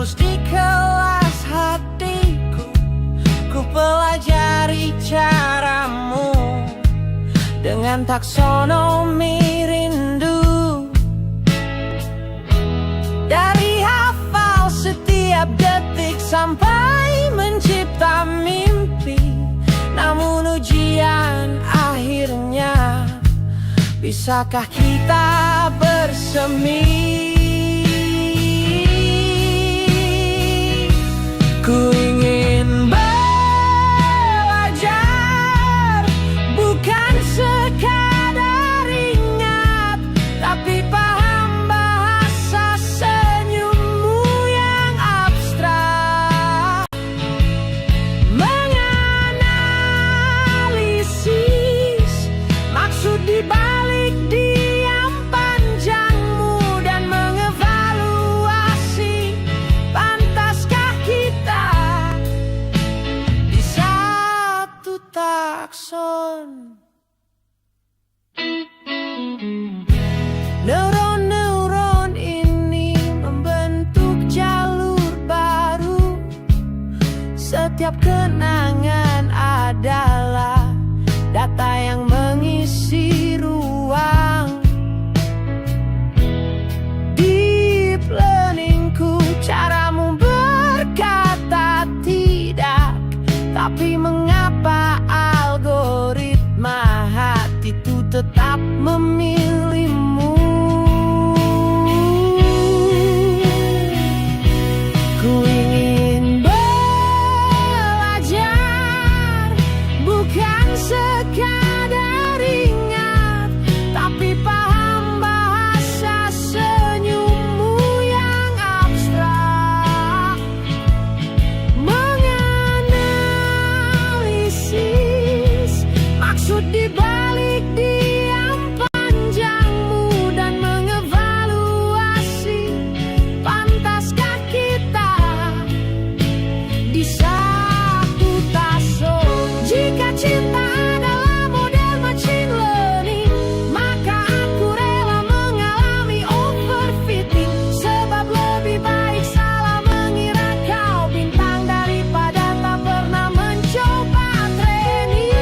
terhapus di kelas hatiku. Ku pelajari caramu dengan taksonomi rindu. Dari hafal setiap detik sampai mencipta mimpi. Namun ujian akhirnya, bisakah kita bersemi? Ku ingin belajar, bukan sekadar ingat, tapi paham bahasa senyummu yang abstrak. Menganalisis maksud dibalik diam panjangmu dan mengevaluasi pantaskah kita di satu takson. Neuron-neuron ini membentuk jalur baru. Setiap kenangan adalah data yang mengisi ruang. Deep learningku, caramu berkata tidak, tapi mengapa algoritma hati itu tetap memilihmu? Ku ingin belajar, bukan sekadar ingat, tapi paham bahasa senyummu yang abstrak. Menganalisis maksud dibalik diam panjangmu dan mengevaluasi pantaskah kita di satu takson. Jika cinta adalah model machine learning, maka aku rela mengalami overfitting. Sebab lebih baik salah mengira kau bintang daripada tak pernah mencoba training.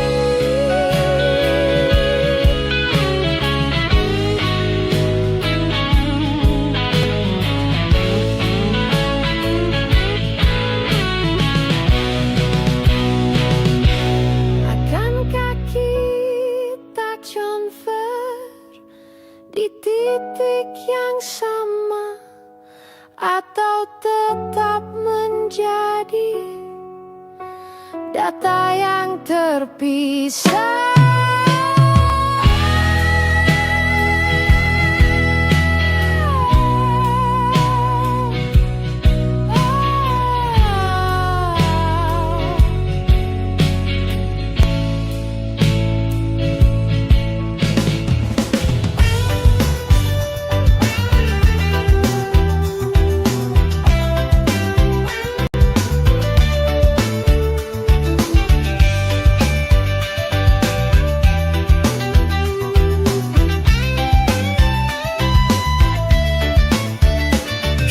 Akankah kita convert di titik yang sama, atau tetap menjadi data yang terpisah?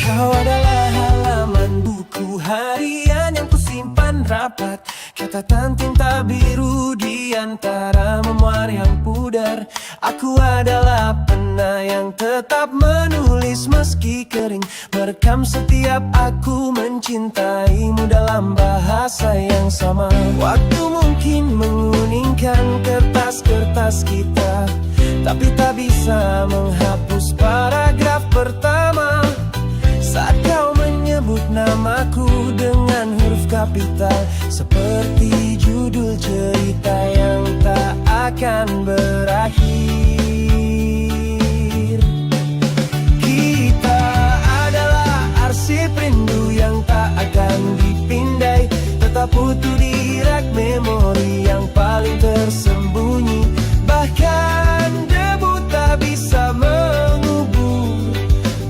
Kau adalah halaman buku harian yang kusimpan rapat. Catatan tinta biru di antara memoir yang pudar. Aku adalah pena yang tetap menulis meski kering, merekam setiap aku mencintaimu dalam bahasa yang sama. Waktu mungkin menguningkan kertas-kertas kita, tapi tak bisa menghapus paragraf pertama. Saat kau menyebut namaku dengan huruf kapital, seperti judul cerita yang tak akan berakhir. Kita adalah arsip rindu yang tak akan dipindai, tetap utuh di rak memori yang paling tersembunyi. Bahkan debu tak bisa mengubur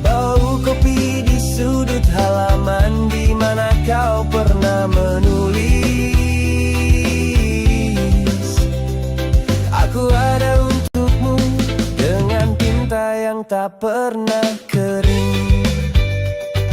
bau kopi di sudut halaman di mana kau pernah menulis. Aku ada untukmu dengan tinta yang tak pernah